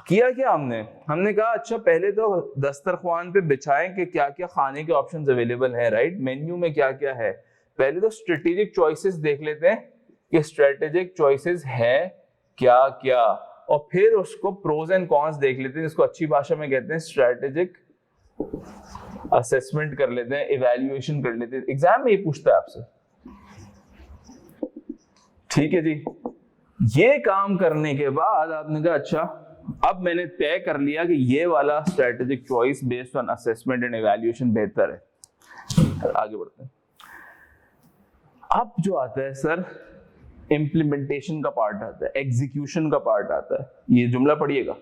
किया क्या हमने कहा अच्छा पहले तो दस्तरख्वान पे बिछाएं कि क्या क्या खाने के ऑप्शंस अवेलेबल हैं, राइट, मेन्यू में क्या क्या है। पहले तो स्ट्रेटेजिक चॉइसेस देख लेते हैं कि स्ट्रेटेजिक चॉइसेस है क्या क्या, और फिर उसको प्रोज एंड कॉन्स देख लेते हैं, जिसको अच्छी भाषा में कहते हैं स्ट्रेटेजिक असेसमेंट कर लेते हैं, इवैल्यूएशन कर लेते हैं। एग्जाम में ये पूछता है आपसे, ठीक है जी। ये काम करने के बाद आपने कहा अच्छा अब मैंने तय कर लिया कि ये वाला strategic choice based on assessment and evaluation बेहतर है। आगे बढ़ते हैं। अब जो आता है सर इम्प्लीमेंटेशन का पार्ट आता है, एग्जीक्यूशन का पार्ट आता है। ये जुमला पढ़िएगा,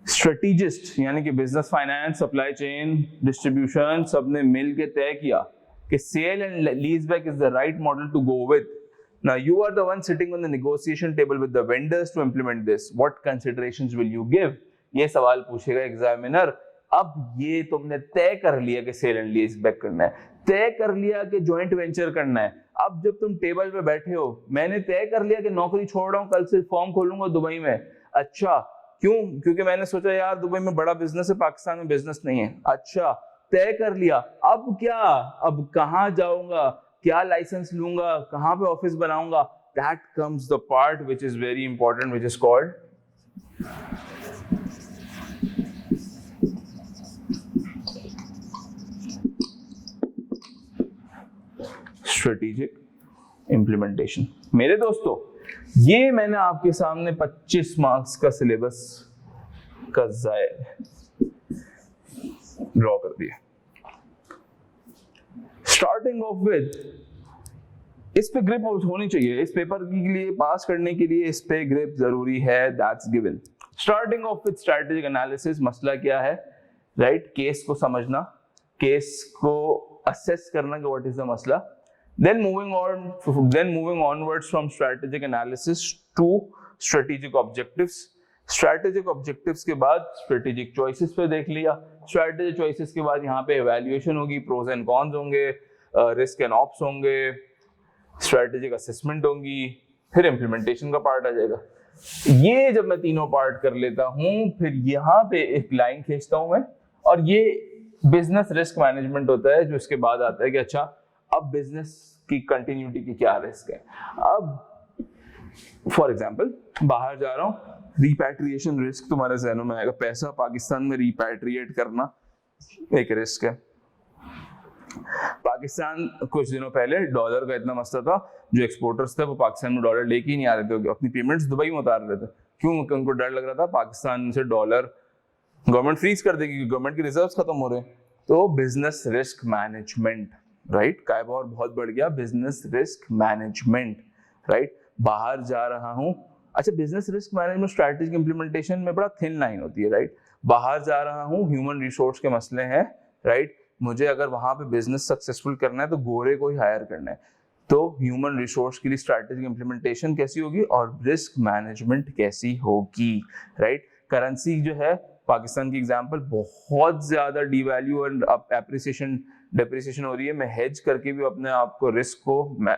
स्ट्रेटेजिस्ट यानी कि business, finance, supply chain, distribution, सबने मिल के तय किया कि sale and lease back is the right model to go with. Now you are the one sitting on the negotiation table with the vendors to implement this. What considerations will you give? ये सवाल पूछेगा एग्जामिनर। अब ये तुमने तय कर लिया कि सेल एंड लीज बैक करना है, तय कर लिया कि जॉइंट वेंचर करना है। अब जब तुम टेबल पे बैठे हो, मैंने तय कर लिया कि नौकरी छोड़ रहा हूँ, कल से फॉर्म खोलूंगा दुबई में। अच्छा क्यों? क्योंकि मैंने सोचा यार दुबई में बड़ा बिजनेस है, पाकिस्तान में बिजनेस नहीं है। अच्छा तय कर लिया, अब क्या, अब कहां जाऊंगा, क्या लाइसेंस लूंगा, कहां पे ऑफिस बनाऊंगा, that comes the part which is very important, which is called strategic implementation। मेरे दोस्तों, ये मैंने आपके सामने 25 मार्क्स का सिलेबस का ड्रॉ कर दिया। स्टार्टिंग ऑफ विद, इस पे ग्रिप होनी चाहिए, इस पेपर के लिए पास करने के लिए इस पे ग्रिप जरूरी है, that's given. Starting of with strategic analysis, मसला क्या है, राइट? केस को समझना, केस को असेस करना कि व्हाट इज द मसला, then moving onwards from strategic analysis to strategic objectives। strategic objectives के बाद strategic choices पे देख लिया, strategic choices के बाद यहाँ पे evaluation होगी, pros and cons होंगे, risk and ops होंगे, strategic assessment होंगी, फिर implementation का पार्ट आ जाएगा। ये जब मैं तीनों पार्ट कर लेता हूँ, फिर यहाँ पे एक लाइन खींचता हूँ मैं, और ये बिजनेस रिस्क मैनेजमेंट होता है, जो इसके बाद आता है कि अच्छा अब बिजनेस की कंटिन्यूटी की क्या रिस्क है। अब फॉर एग्जांपल बाहर जा रहा हूँ, रिपैट्रिएशन रिस्क तुम्हारे जहनों में आएगा, पैसा पाकिस्तान में रिपैट्रिएट करना एक रिस्क है। पाकिस्तान कुछ दिनों पहले डॉलर का इतना मसला था, जो एक्सपोर्टर्स थे वो पाकिस्तान में डॉलर लेके ही नहीं आ रहे थे, अपनी पेमेंट्स दुबई में उतार रहे थे। क्यों? उनको डर लग रहा था पाकिस्तान से डॉलर गवर्नमेंट फ्रीज कर देगी, गवर्नमेंट के रिजर्व्स खत्म हो रहे हैं। तो बिजनेस रिस्क मैनेजमेंट, राइट, कायबा बहुत बढ़ गया, बिजनेस रिस्क मैनेजमेंट, राइट। बाहर जा रहा हूं, अच्छा business risk management strategic implementation में बड़ा थिन लाइन होती है, राइट। बाहर जा रहा हूं, ह्यूमन रिसोर्स के मसले हैं, राइट, मुझे अगर वहां पे बिजनेस सक्सेसफुल करना है तो गोरे को ही हायर करना है, तो ह्यूमन रिसोर्स के लिए स्ट्रैटेजिक इंप्लीमेंटेशन कैसी होगी और रिस्क मैनेजमेंट कैसी होगी, राइट। करेंसी जो है पाकिस्तान की एग्जांपल, बहुत ज्यादा डिवैल्यू एंड एप्रिसिएशन डेप्रिसिएशन हो रही है, मैं हेज करके भी अपने आप को रिस्क को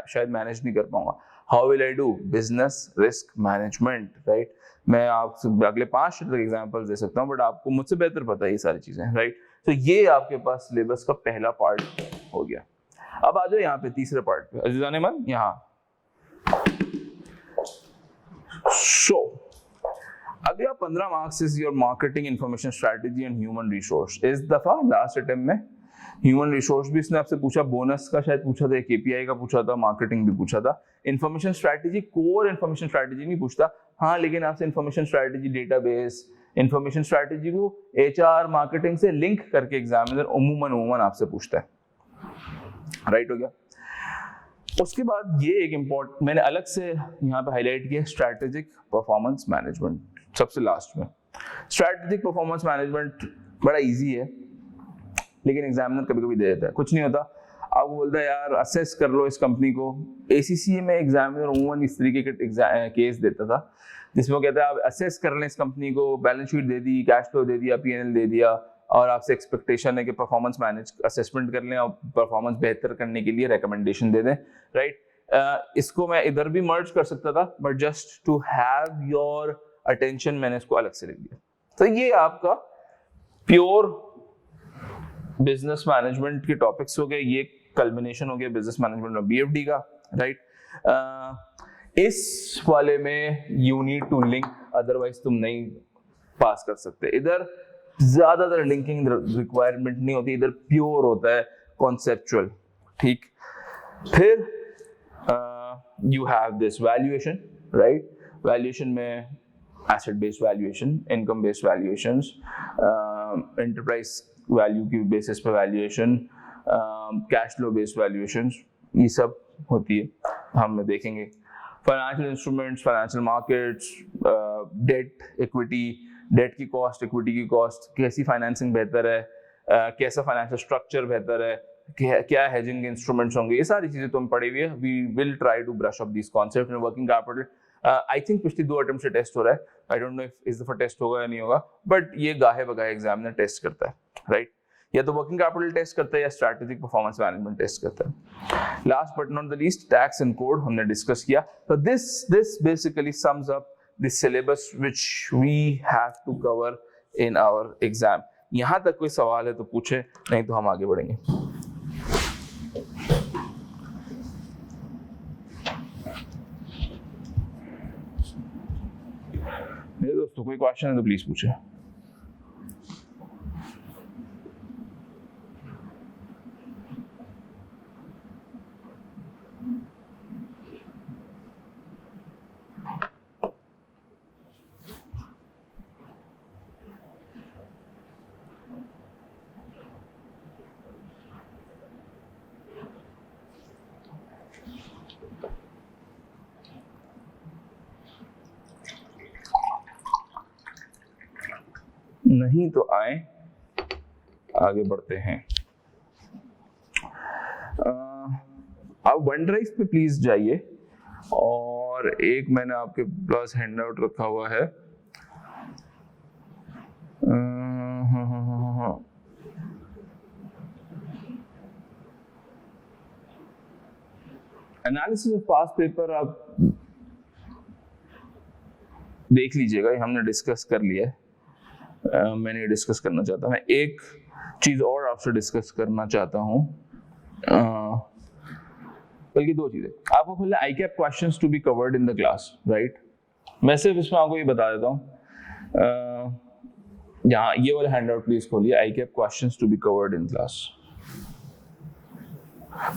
शायद मैनेज नहीं कर पाऊंगा। How will I do business risk management, right. मैं आपसे अगले 5 एग्जांपल्स दे सकता हूं, बट आपको मुझसे बेहतर पता है ये सारी चीजें, राइट। तो ये आपके पास सिलेबस का पहला पार्ट हो गया। अब आ जाओ यहाँ पे तीसरे पार्ट पे, अजीजान मन, यहाँ अगला 15 marks is your marketing information strategy and human resource. इस दफा लास्ट अटेम्प्ट में ह्यूमन रिसोर्स भी इसने आपसे पूछा, बोनस का शायद पूछा था, केपीआई का पूछा था, मार्केटिंग भी पूछा था। Information strategy, core information strategy नहीं पूछता, हाँ, लेकिन आपसे information strategy, database, information strategy को एचआर मार्केटिंग से लिंक करके एग्जामिनर उमूमन आपसे पूछता है, राइट हो गया। उसके बाद ये एक इम्पोर्टेंट मैंने अलग से यहाँ पे हाईलाइट किया, स्ट्रेटेजिक परफॉर्मेंस मैनेजमेंट, सबसे लास्ट में। स्ट्रेटेजिक परफॉर्मेंस मैनेजमेंट बड़ा इजी है, लेकिन एग्जामिनर कभी कभी दे देता है, कुछ नहीं होता, आपको बोलता है यार असेस कर लो इस कंपनी को। एसीसीए में एग्जामिनर उमूमन इस तरीके के केस देता था, जिसमें वो कहता है आप असेस कर लें इस कंपनी को, बैलेंस शीट दे दी, कैश फ्लो दे दिया, पीएनएल दे दिया, और आपसे एक्सपेक्टेशन है कि परफॉर्मेंस मैनेज असेसमेंट कर लें और परफॉर्मेंस बेहतर करने के लिए रिकमेंडेशन दे दें, राइट। इसको मैं इधर भी मर्ज कर सकता था, but just to have your attention मैंने इसको अलग से लिख दिया। तो ये आपका प्योर बिजनेस मैनेजमेंट के टॉपिक्स हो गए, ये कल्मिनेशन हो गया बिजनेस मैनेजमेंट में बीएफडी का, राइट। इस वाले में you need to link, otherwise तुम नहीं पास कर सकते। इधर ज्यादातर लिंकिंग रिक्वायरमेंट नहीं होती, इधर प्योर होता है कॉन्सेप्चुअल, ठीक। फिर you have this valuation, right. Valuation में asset based valuation, income based valuations, enterprise value की बेसिस पे valuation, cash flow based valuations, ये सब होती है, हम देखेंगे। Financial instruments, financial markets, debt, equity, debt की कॉस्ट, इक्विटी की कॉस्ट, कैसी फाइनेंसिंग बेहतर है, कैसा फाइनेंशियल स्ट्रक्चर बेहतर है, क्या हेजिंग इंस्ट्रूमेंट्स होंगे, ये सारी चीजें तुम पढ़ी हुई है। We will try to brush up this concept in working capital. I think पिछली 2 अटेम्प्ट से टेस्ट हो रहा है, आई डोंट नो इफ इस दफा टेस्ट होगा या नहीं होगा, बट ये गाहे बगाहे एग्जामिनर टेस्ट करता है, राइट। या तो वर्किंग कैपिटल टेस्ट करता है या स्ट्रैटेजिक परफॉर्मेंस मैनेजमेंट टेस्ट करता है। Last but not the least, tax and code हमने डिस्कस किया। तो this basically sums up the syllabus which we have to cover in our exam। यहाँ तक कोई सवाल है तो पूछे, नहीं तो हम आगे बढ़ेंगे। मेरे दोस्तों कोई क्वेश्चन है तो प्लीज पूछे। नहीं तो आए आगे बढ़ते हैं। आप वन ड्राइव पे प्लीज जाइए, और एक मैंने आपके पास हैंड आउट रखा हुआ है। एनालिसिस ऑफ पास्ट पेपर आप देख लीजिएगा, हमने डिस्कस कर लिया है। मैंने डिस्कस करना चाहता हूँ, मैं एक चीज और आपसे डिस्कस करना चाहता हूँ, बल्कि दो चीजें। आपको खुले ICAP questions to be covered in the class, right. मैं सिर्फ इसमें आपको ये बता देता हूँ, यहाँ ये वाला हैंड आउट प्लीज खोलिए, ICAP questions to be covered in class.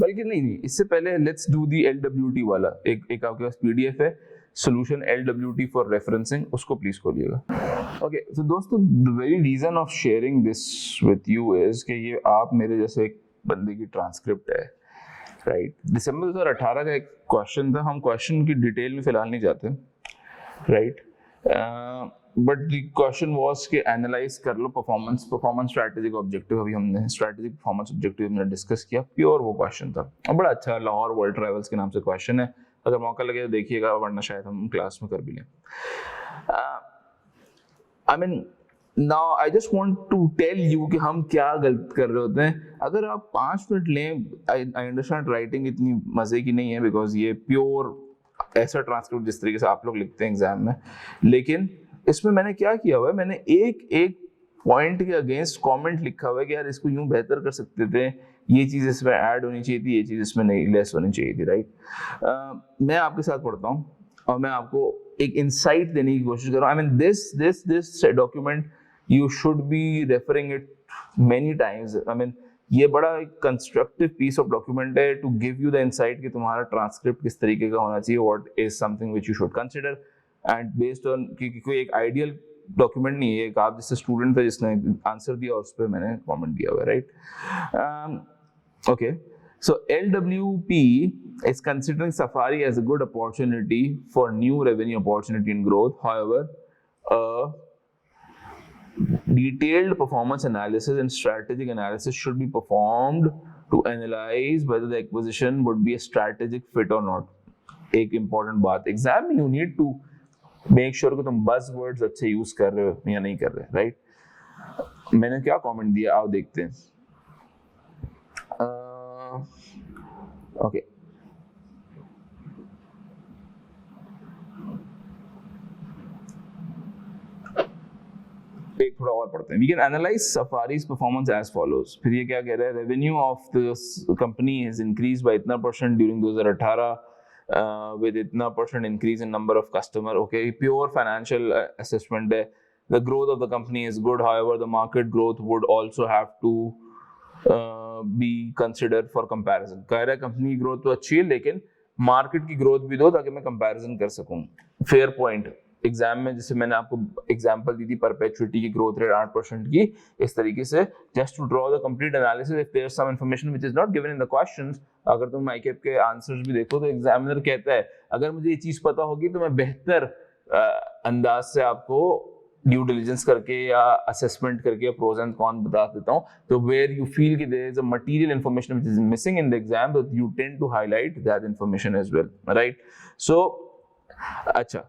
बल्कि नहीं, इससे पहले लेट्स डू दी LWT वाला, एक आपके पास PDF है, सोल्यूशन LWT फॉर रेफरेंसिंग, उसको प्लीज खोलिएगा। ओके, तो दोस्तों the very reason of sharing this with you is कि ये आप मेरे जैसे एक बंदे की ट्रांसक्रिप्ट है, राइट। दिसंबर 2018 का एक क्वेश्चन था, हम क्वेश्चन की डिटेल में फिलहाल नहीं जाते, right. But the question was कि एनालाइज कर लो परफॉर्मेंस स्ट्रेटेजिक ऑब्जेक्टिव। अभी हमने स्ट्रेटेजिक परफॉर्मेंस ऑब्जेक्टिव हमने डिस्कस किया, प्योर वो क्वेश्चन था, बड़ा अच्छा, लाहौर वर्ल्ड ट्रैवल्स के नाम से क्वेश्चन है। अगर मौका लगे तो देखिएगा, वरना शायद हम क्लास में कर भी लें। I mean now I just want to tell you कि हम क्या गलत कर रहे होते हैं। अगर आप 5 मिनट लें, आई अंडरस्टैंड राइटिंग इतनी मजे की नहीं है, बिकॉज ये प्योर ऐसा ट्रांसक्रिप्ट जिस तरीके से आप लोग लिखते हैं एग्जाम में, लेकिन इसमें मैंने क्या किया हुआ है, मैंने एक पॉइंट के अगेंस्ट कमेंट लिखा हुआ है कि यार इसको यूं बेहतर कर सकते थे, ये चीज इसमें ऐड होनी चाहिए थी, ये चीज इसमें नहीं लेस होनी चाहिए थी, राइट। मैं आपके साथ पढ़ता हूँ और मैं आपको एक इंसाइट देने की कोशिश कर रहा हूँ। I mean this document you should be referring it many times. I mean ये बड़ा एक कंस्ट्रक्टिव पीस ऑफ डॉक्यूमेंट है to give you the insight कि तुम्हारा ट्रांसक्रिप्ट किस तरीके का होना चाहिए, what is something which you should consider, and based on कि कोई एक आइडियल डॉक्यूमेंट नहीं है, एक आप जैसे स्टूडेंट थे जिसने आंसर दिया और उस पर मैंने कमेंट दिया हुआ है, right. Okay, so LWP is considering Safari as a good opportunity for new revenue opportunity and growth. However, detailed performance analysis and strategic analysis should be performed to analyze whether the acquisition would be a strategic fit or not. एक important बात, exam में you need to make sure कि तुम buzzwords अच्छे use कर रहे हो या नहीं कर रहे, right? मैंने क्या comment दिया, आओ देखते हैं। Okay. एक थोड़ा और पढ़ते हैं। We can analyze Safari's performance as follows. फिर ये क्या कह रहा है, revenue of the company has increased by इतना % during 2018 with इतना % increase in number of customer. Okay, pure financial assessment है। The growth of the company is good. However, the market growth would also have to be considered for comparison. कह रहा है कंपनी की ग्रोथ तो अच्छी है, लेकिन मार्केट की ग्रोथ भी दो ताकि मैं कंपैरिजन कर सकूं। Fair point. एग्जाम में जैसे मैंने आपको एग्जांपल दी थी परपेचुइटी की ग्रोथ रेट 8% की, इस तरीके से just to draw the complete analysis if there is some information which is not given in the questions. अगर तुम आईकेप के आंसर्स भी देखो तो एग्जामिनर कहता है अगर मुझे ये चीज पता होगी तो मैं बेहतर अंदाज से आपको ड्यू डिलिजेंस करके या असेसमेंट करके प्रोज एंड कॉन बता देता हूं। तो वेयर यू फील कि there is a material information which is missing in the exam, तो you tend to highlight that information as well, right. So अच्छा,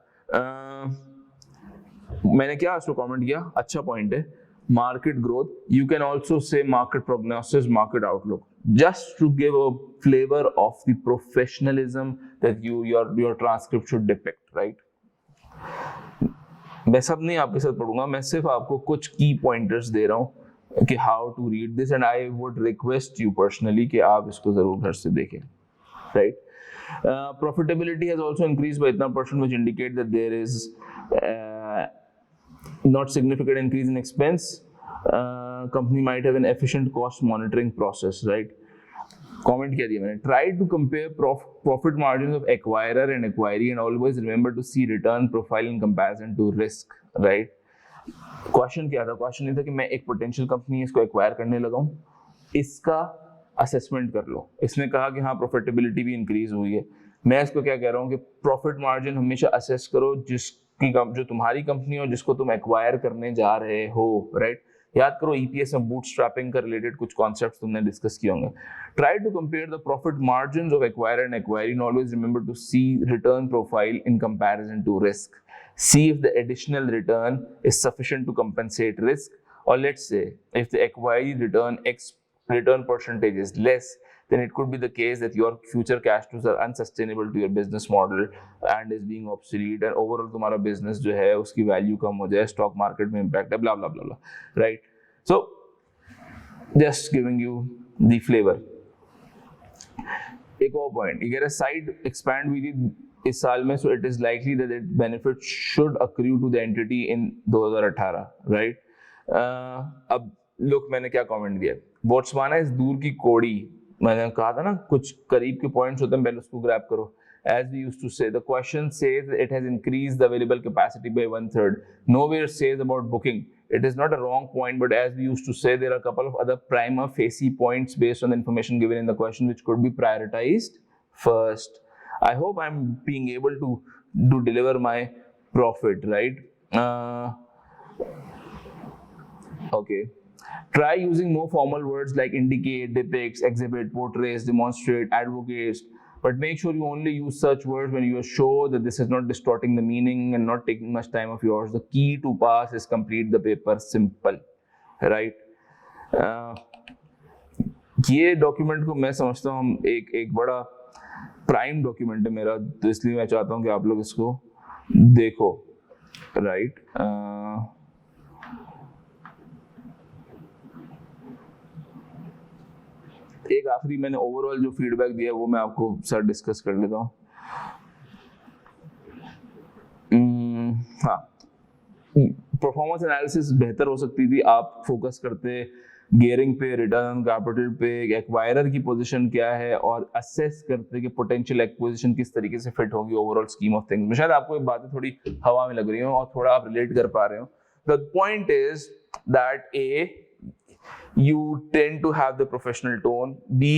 मैंने क्या उसको कमेंट किया, अच्छा पॉइंट है, market growth. You can also say market prognosis, market outlook, just to give a flavour of the professionalism that your transcript should depict, right. मैं सब नहीं आपके साथ पढ़ूंगा, मैं सिर्फ आपको कुछ की पॉइंटर्स दे रहा हूँ कि how to read this, and I would request you personally कि आप इसको जरूर घर से देखें, right. Profitability has also increased by इतना percent, which indicate that there is not significant increase in expense. Company might have an efficient cost monitoring process, right? Comment किया दिया मैंने. Try to compare profit margins of acquirer and acquiree, and always remember to see return profile in comparison to risk, right? Question क्या था? क्वेश्चन ये था कि मैं एक पोटेंशियल कंपनी इसको एक्वायर करने लगा हूँ, इसका असेसमेंट कर लो. इसने कहा कि हाँ प्रॉफिटेबिलिटी भी इंक्रीज हुई है. मैं इसको क्या कह रहा हूँ कि प्रॉफिट मार्जिन हमेशा असेस करो जिसकी जो तुम्हारी कंपनी हो, जिसको तुम एक्वायर करने जा रहे हो, राइट. याद करो ईपीएस में बूटस्ट्रैपिंग का रिलेटेड कुछ कॉन्सेप्ट्स तुमने डिस्कस किए होंगे. Try to compare the profit margins of acquire and acquiree, and always remember to see return profile in comparison to risk. See if the additional return is sufficient to compensate risk, or let's say if the acquired return percentage is less, then it could be the case that your future cash flows are unsustainable to your business model and is being obsolete, and overall तुम्हारा business जो है उसकी value कम हो जाए, stock market में impact है, blah blah blah blah, right? So just giving you the flavor. एक और point, you get a side expand with it इस साल में, so it is likely that it benefit should accrue to the entity in 2018, right? अब लोग मैंने क्या कमेंट दिया, बोट्सवाना इस दूर की कोड़ी, मैंने कहा था ना कुछ करीब के पॉइंट्स होते हैं, पहले उसको ग्रैब करो. As we used to say, the question says it has increased the available capacity by 1/3. Nowhere says about booking. It is not a wrong point, but as we used to say, there are a couple of other prima facie points based on the information given in the question which could be prioritized first. I hope I'm being able to deliver my profit, right? Okay. Try using more formal words like indicate, depicts, exhibit, portrays, demonstrate, advocates, but make sure you only use such words when you are sure that this is not distorting the meaning and not taking much time of yours. The key to pass is complete the paper simple, right? ये डॉक्यूमेंट को मैं समझता हूँ एक बड़ा प्राइम डॉक्यूमेंट है मेरा, तो इसलिए मैं चाहता हूँ कि आप लोग इसको देखो, राइट. एक आखिरी मैंने ओवरऑल जो फीडबैक दिया वो मैं आपको सर डिस्कस कर लेता हूँ. हाँ, परफॉर्मेंस एनालिसिस बेहतर हो सकती थी, आप फोकस करते गियरिंग पे, रिटर्न कैपिटल पे, एक्वायरर की पोजीशन क्या है, और असेस करते कि पोटेंशियल एक्विजिशन किस तरीके से फिट होगी ओवरऑल स्कीम ऑफ थिंग्स. शायद आपको ये बातें थोड़ी हवा में लग रही हो और थोड़ा आप रिलेट कर पा रहे हो. The point is that A, you tend to have the professional tone. B,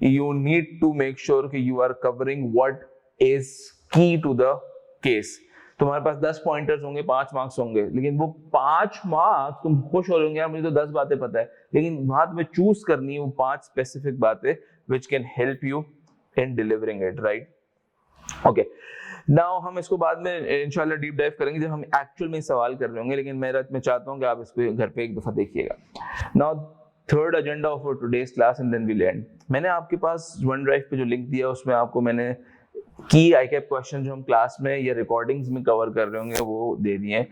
you need to make sure कि you are covering what is key to the case. तुम्हारे पास 10 पॉइंटर्स होंगे, 5 मार्क्स होंगे, लेकिन वो 5 मार्क्स तुम खुश हो जाओगे यार मुझे तो 10 बातें पता है, लेकिन वहां तुम्हें चूज करनी है वो 5 स्पेसिफिक बातें which can help you in delivering it, right? Okay. Now हम इसको बाद में इंशाल्लाह डीप डाइव करेंगे जब हम एक्चुअल में सवाल कर रहे होंगे, लेकिन मैं चाहता हूँ कि आप इसको घर पे एक दफा देखिएगा. Now third agenda of today's class and then we end. मैंने आपके पास वन ड्राइव पे जो लिंक दिया उसमें आपको मैंने की आईकैप क्वेश्चन जो हम क्लास में या रिकॉर्डिंग्स में कवर कर रहे होंगे वो दे दिए हैं,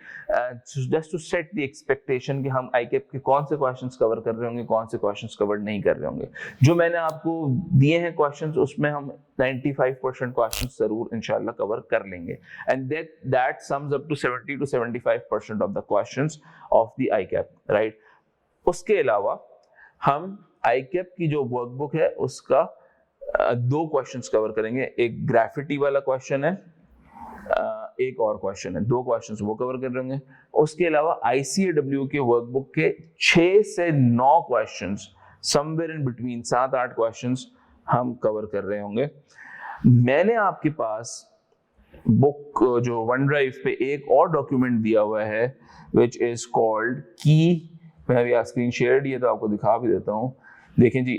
just to set the expectation कि हम आईकैप के कौन से क्वेश्चंस कवर कर रहे होंगे, कौन से क्वेश्चंस कवर नहीं कर रहे होंगे. जो मैंने आपको दिए हैं क्वेश्चंस उसमें हम 95% क्वेश्चंस जरूर इंशाल्लाह कवर कर लेंगे, and that sums up to 70 to 75% of the questions of the ICAP, right. उसके अलावा हम आईकैप की जो वर्कबुक है उसका 2 क्वेश्चंस कवर करेंगे. एक ग्राफिटी वाला क्वेश्चन है, एक और क्वेश्चन है, 2 क्वेश्चंस वो कवर कर रहे होंगे. उसके अलावा आईसीएडब्ल्यू के वर्कबुक के 6 से 9 questions, somewhere in between 7-8 questions हम कवर कर रहे होंगे. मैंने आपके पास बुक जो वन ड्राइव पे एक और डॉक्यूमेंट दिया हुआ है विच इज कॉल्ड की. मैं अभी स्क्रीन शेयर ये तो आपको दिखा भी देता हूँ. देखें जी,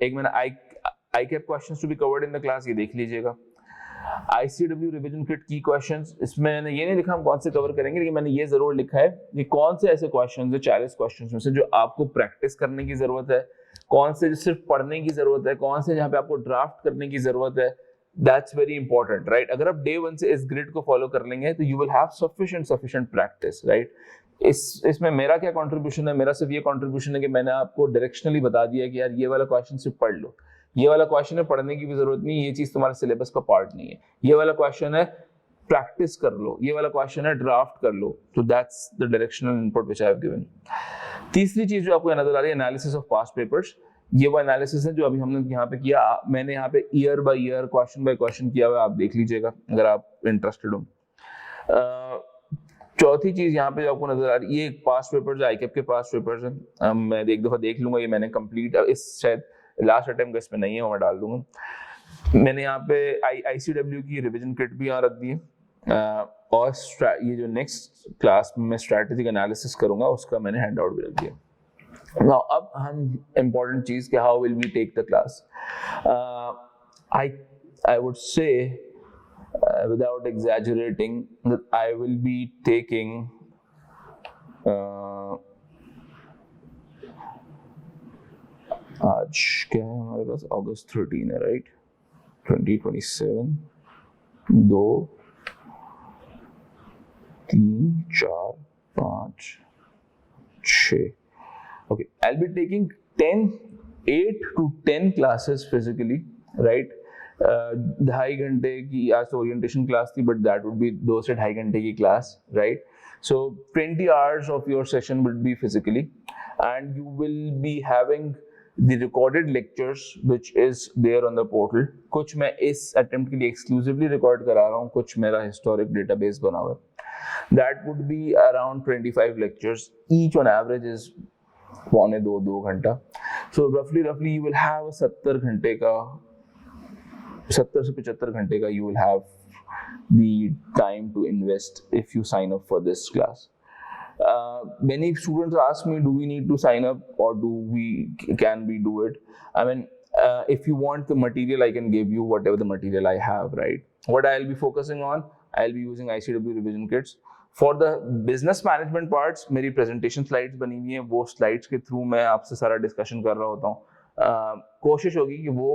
एक मैंने ICAP questions to be covered in the class, ये देख लीजिएगा. आईसीडब्ल्यू रिवीजन किट की क्वेश्चंस, इसमें मैंने ये नहीं लिखा हम कौन से कवर करेंगे, लेकिन मैंने ये जरूर लिखा है कि कौन से ऐसे क्वेश्चंस है 40 क्वेश्चंस में से जो आपको प्रैक्टिस करने की जरूरत है, कौन से जो सिर्फ पढ़ने की जरूरत है, कौन से जहाँ पे आपको ड्राफ्ट करने की जरूरत है. That's very important, right. अगर आप डे 1 से इस ग्रिड को फॉलो कर लेंगे तो you will have sufficient practice, right. इसमें मेरा क्या कंट्रीब्यूशन है? मेरा सिर्फ ये कंट्रीब्यूशन है कि मैंने आपको डायरेक्शनली बता दिया कि यार ये वाला क्वेश्चन सिर्फ पढ़ लो, ये वाला क्वेश्चन है पढ़ने की भी जरूरत नहीं, ये चीज तुम्हारे सिलेबस का पार्ट नहीं है, ये वाला क्वेश्चन है प्रैक्टिस कर लो, ये वाला क्वेश्चन है ड्राफ्ट कर लो। तो that's the directional input which I have given. तीसरी चीज जो आपको नजर आ रही है, एनालिसिस ऑफ पास्ट पेपर्स। ये वो एनालिसिस है जो अभी हमने यहाँ पे किया। मैंने यहाँ पे year by year, question by question किया हुआ, आप देख लीजिएगा अगर आप इंटरेस्टेड हो। चौथी चीज यहाँ पे आपको नजर आ रही है, ये पास्ट पेपर्स, आईकेप के पास्ट पेपर्स हैं। मैं एक दफा देख लूंगा, ये मैंने कंप्लीट, इस शायद लास्ट अटेम्प्ट इसमें नहीं है, वो मैं डाल दूंगा। मैंने यहाँ पे आईसीडब्ल्यू की रिवीजन किट भी यहाँ रख दी है, और ये जो नेक्स्ट क्लास में मैं स्ट्रैटेजिक एनालिसिस करूंगा उसका मैंने हैंड आउट भी रख दिया। Now, अब हम इम्पोर्टेंट चीज कि how will we take the class. I would say, without exaggerating, that I will be taking आज क्या है हमारे पास, अगस्त 13 है, right? 2027, 2, 3, 4, 5, 6. Okay, I'll be taking 8 to 10 classes physically, right? 2.5 घंटे की आज तो ओरिएंटेशन क्लास थी, बट दैट वुड बी 2 से 2.5 घंटे की class, right? So 20 hours of your session will be physically, and you will be having the recorded lectures which is there on the portal. कुछ मैं इस attempt के लिए exclusively record करा रहा हूँ, कुछ मेरा historic database बना हुआ है। That would be around 25 lectures. Each on average is 2.25 घंटा। So roughly you will have 70 घंटे का, 70 से 75 घंटे का you will have the time to invest if you sign up for this class. Many students ask me, do we need to sign up, or can we do it? I mean, if you want the material, I can give you whatever the material I have, right? What I'll be focusing on, I'll be using ICW revision kits. For the business management parts, मेरी presentation slides बनी हुई हैं, वो slides के through मैं आपसे सारा discussion कर रहा होता हूँ। कोशिश होगी कि वो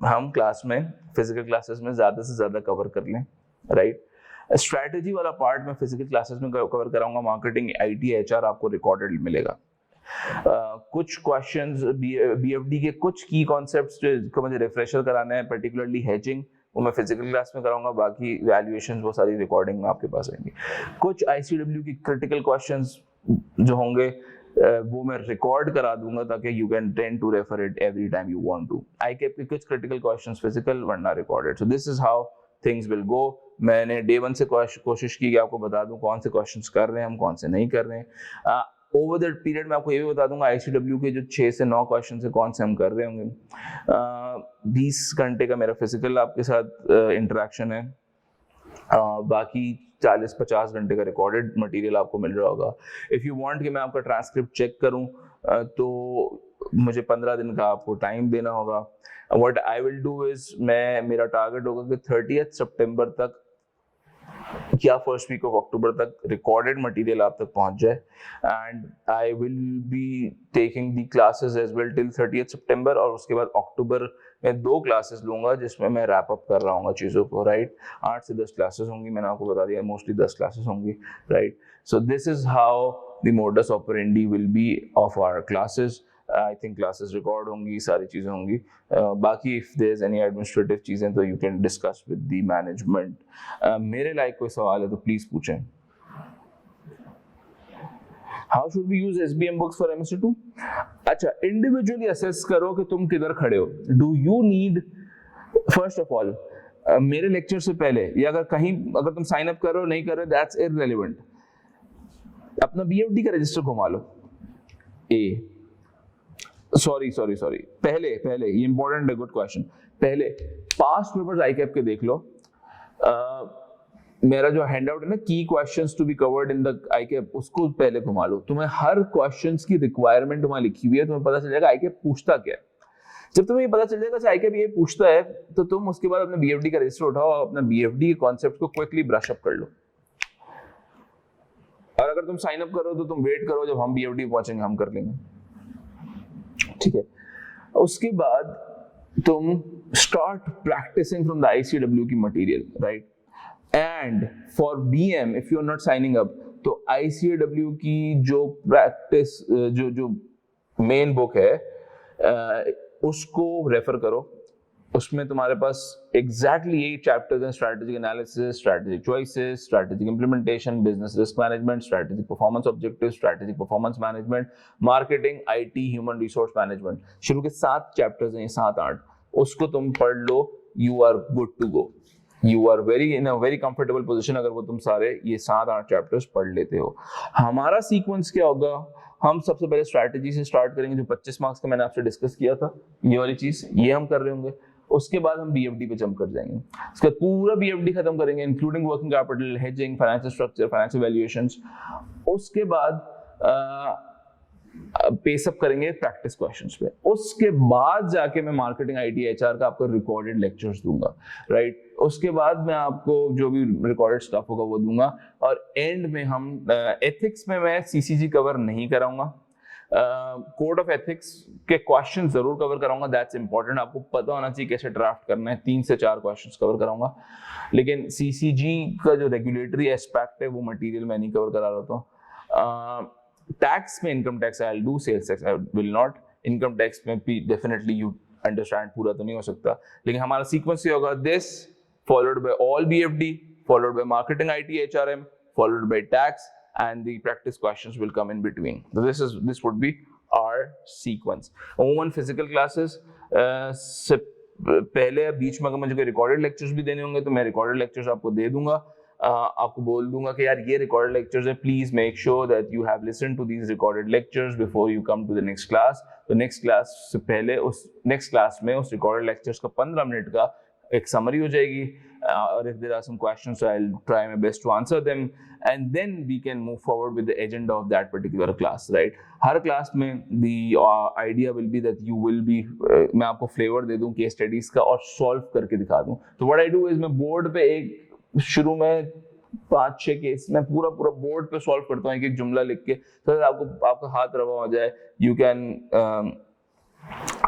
हम क्लास में, फिजिकल क्लासेस में ज़्यादा से ज़्यादा कवर कर लें, राइट? स्ट्रैटेजी वाला पार्ट मैं फिजिकल क्लासेस में कवर कराऊंगा, मार्केटिंग, आईटी, एचआर आपको रिकॉर्डेड मिलेगा। कुछ क्वेश्चंस बीएफडी के कुछ की कॉन्सेप्ट्स जो मुझे रिफ्रेशर कराना है, पर्टिकुलरली हेजिंग, वो मैं फिजिकल क्लास में कराऊंगा। बाकी वैल्यूएशन वो सारी रिकॉर्डिंग में आपके पास आएंगी। कुछ आईसीडब्ल्यू की क्रिटिकल क्वेश्चंस जो होंगे वो मैं रिकॉर्ड करा दूंगा ताकि you can tend to refer it every time you want to. ICAP के कुछ क्रिटिकल क्वेश्चंस फिजिकल, वरना recorded. So this is how things will go. मैंने डे 1 से कोशिश की कि आपको बता दूं कौन से क्वेश्चंस कर रहे हैं हम, कौन से नहीं कर रहे हैं। ओवर द पीरियड में आपको ये भी बता दूंगा आईसीडब्ल्यू के जो 6 से 9 क्वेश्चन है कौन से हम कर रहे होंगे। 20 घंटे का मेरा फिजिकल आपके साथ इंटरेक्शन है, बाकी 40-50 घंटे का रिकॉर्डेड मटेरियल आपको मिल रहा होगा। इफ़ यू वांट कि मैं आपका ट्रांसक्रिप्ट चेक करूं तो मुझे 15 दिन का आपको टाइम देना होगा। What I will do is, मेरा टारगेट होगा कि 30 सितंबर तक या फर्स्ट वीक ऑफ अक्टूबर तक रिकॉर्डेड मटेरियल आप तक पहुंच जाए, and I will be taking the classes as well till 30 सितंबर, और उसके बाद अक्टूबर में 2 क्लासेस लूंगा जिसमें मैं रैप अप कर रहा हूँ चीज़ों को, राइट? 8 से 10 क्लासेस होंगी, मैंने आपको बता दिया मोस्टली 10 क्लासेस होंगी, right? So this is how the modus operandi will be of our classes. I think classes record होंगी, सारी चीज़ें होंगी। बाकी if there is any administrative चीज़ें तो you can discuss with the management. मेरे लायक कोई सवाल है तो प्लीज़ पूछें। How should we use SBM books for MSc2? अच्छा, इंडिविजुअली असेस करो कि तुम किधर खड़े हो। Do you need, first of all, मेरे लेक्चर से पहले या अगर तुम साइन अप करो नहीं करो, that's irrelevant, अपना BFD का रजिस्टर घुमा लो। सॉरी पहले ये इंपॉर्टेंट है, गुड क्वेश्चन। पहले पास्ट पेपर्स आईकेप के देख लो। मेरा जो हैंडआउट है ना, की questions to be covered in the ICAP, उसको पहले घुमा लो। तुम्हें हर क्वेश्चंस की रिक्वायरमेंट वहां लिखी हुई है, तुम्हें पता चल जाएगा आईकेप पूछता क्या है। जब तुम्हें ये पता चल जाएगा आईकेप ये पूछता है, तो तुम उसके बाद अपने बीएफडी का रजिस्टर उठाओ, अपना बीएफडी के कॉन्सेप्ट को क्विकली ब्रश अप कर लो। और अगर तुम साइन अप करो तो तुम वेट करो, जब हम बीएफडी पहुंचेंगे हम कर लेंगे, ठीक है? उसके बाद तुम start practising from the ICW की material, right? And for BM, if you're not signing up, तो ICAW की जो प्रैक्टिस जो मेन बुक है उसको रेफर करो। उसमें तुम्हारे पास एग्जैक्टली यही चैप्टर्स हैं, strategic analysis, strategic choices, strategic implementation, business risk management, strategic performance objective, strategic performance management, marketing, IT, human resource management. शुरू के 7 चैप्टर्स हैं, 7-8, उसको तुम पढ़ लो, you are good to go, you are in a very comfortable position अगर वो तुम सारे ये 7-8 चैप्टर्स पढ़ लेते हो। हमारा सीक्वेंस क्या होगा, हम सबसे पहले स्ट्रैटेजी से स्टार्ट करेंगे, जो 25 मार्क्स का मैंने आपसे डिस्कस किया था, ये वाली चीज ये हम कर रहे होंगे। उसके बाद हम BFD पे जंप कर जाएंगे, इसका पूरा BFD खत्म करेंगे, including working capital, hedging, financial structure, financial valuations. उसके बाद पेसअप करेंगे प्रैक्टिस क्वेश्चंस पे। उसके बाद जाके मैं मार्केटिंग, IT, HR का आपको रिकॉर्डेड लेक्चर्स दूंगा, राइट। उसके बाद मैं आपको जो भी रिकॉर्डेड स्टफ होगा वो दूंगा, और एंड में हम एथिक्स में मैं CCG कवर नहीं कराऊंगा, कोड ऑफ एथिक्स के क्वेश्चन जरूर कवर कराऊंगा, दैट्स इंपॉर्टेंट, आपको पता होना चाहिए कैसे ड्राफ्ट करना है, 3 से 4 क्वेश्चंस कवर कराऊंगा। लेकिन CCG का जो रेगुलेटरी एस्पेक्ट है वो मटेरियल मैं नहीं कवर करा रहा था। टैक्स में income tax I will do, sales tax I will not. Income tax में भी डेफिनेटली यू अंडरस्टैंड, पूरा तो नहीं हो सकता, लेकिन हमारा सीक्वेंस ये होगा, this followed by all BFD, followed by marketing, IT, HRM, followed by tax, and the practice questions will come in between. So this would be our sequence. Omen physical classes से पहले बीच में अगर मुझे कोई रिकॉर्डेड लेक्चर्स भी देने होंगे तो मैं रिकॉर्डेड लेक्चर्स आपको दे दूंगा, आपको बोल दूंगा कि यार ये रिकॉर्डेड लेक्चर्स है, please make sure that you have listened to these recorded lectures before you come to the next class. तो नेक्स्ट क्लास से पहले उस नेक्स्ट क्लास में उस रिकॉर्डेड लेक्चर्स का 15 मिनट का एक समरी हो जाएगी, और if there are some questions so I'll try my best to answer them, and then we can move forward with the agenda of that particular class, right। Her class में the idea will be that you will be मैं आपको फ्लेवर दे दूं केस स्टडीज का और सॉल्व करके दिखा दूं। तो what I do is मैं बोर्ड पे एक शुरू में 5-6 केस मैं पूरा बोर्ड पे सॉल्व करता हूँ, एक जुमला लिख के, तो आपको आपका हाथ रवा हो जाए, you can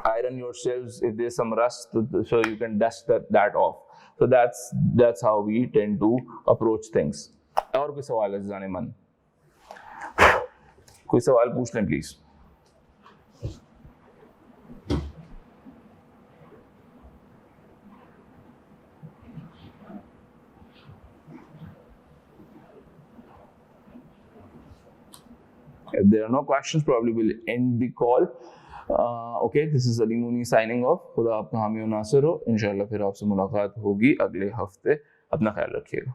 iron yourselves if there's some rust, so you can dust that off. So that's how we tend to approach things. और कोई सवाल है जाने मन? कोई सवाल पूछ लें please. If there are no questions, probably we'll end the call. Okay, this is Ali Mooni signing off. खुदा आपका हामी और नासिर हो। इंशाल्लाह फिर आपसे मुलाकात होगी अगले हफ्ते। अपना ख्याल रखिएगा।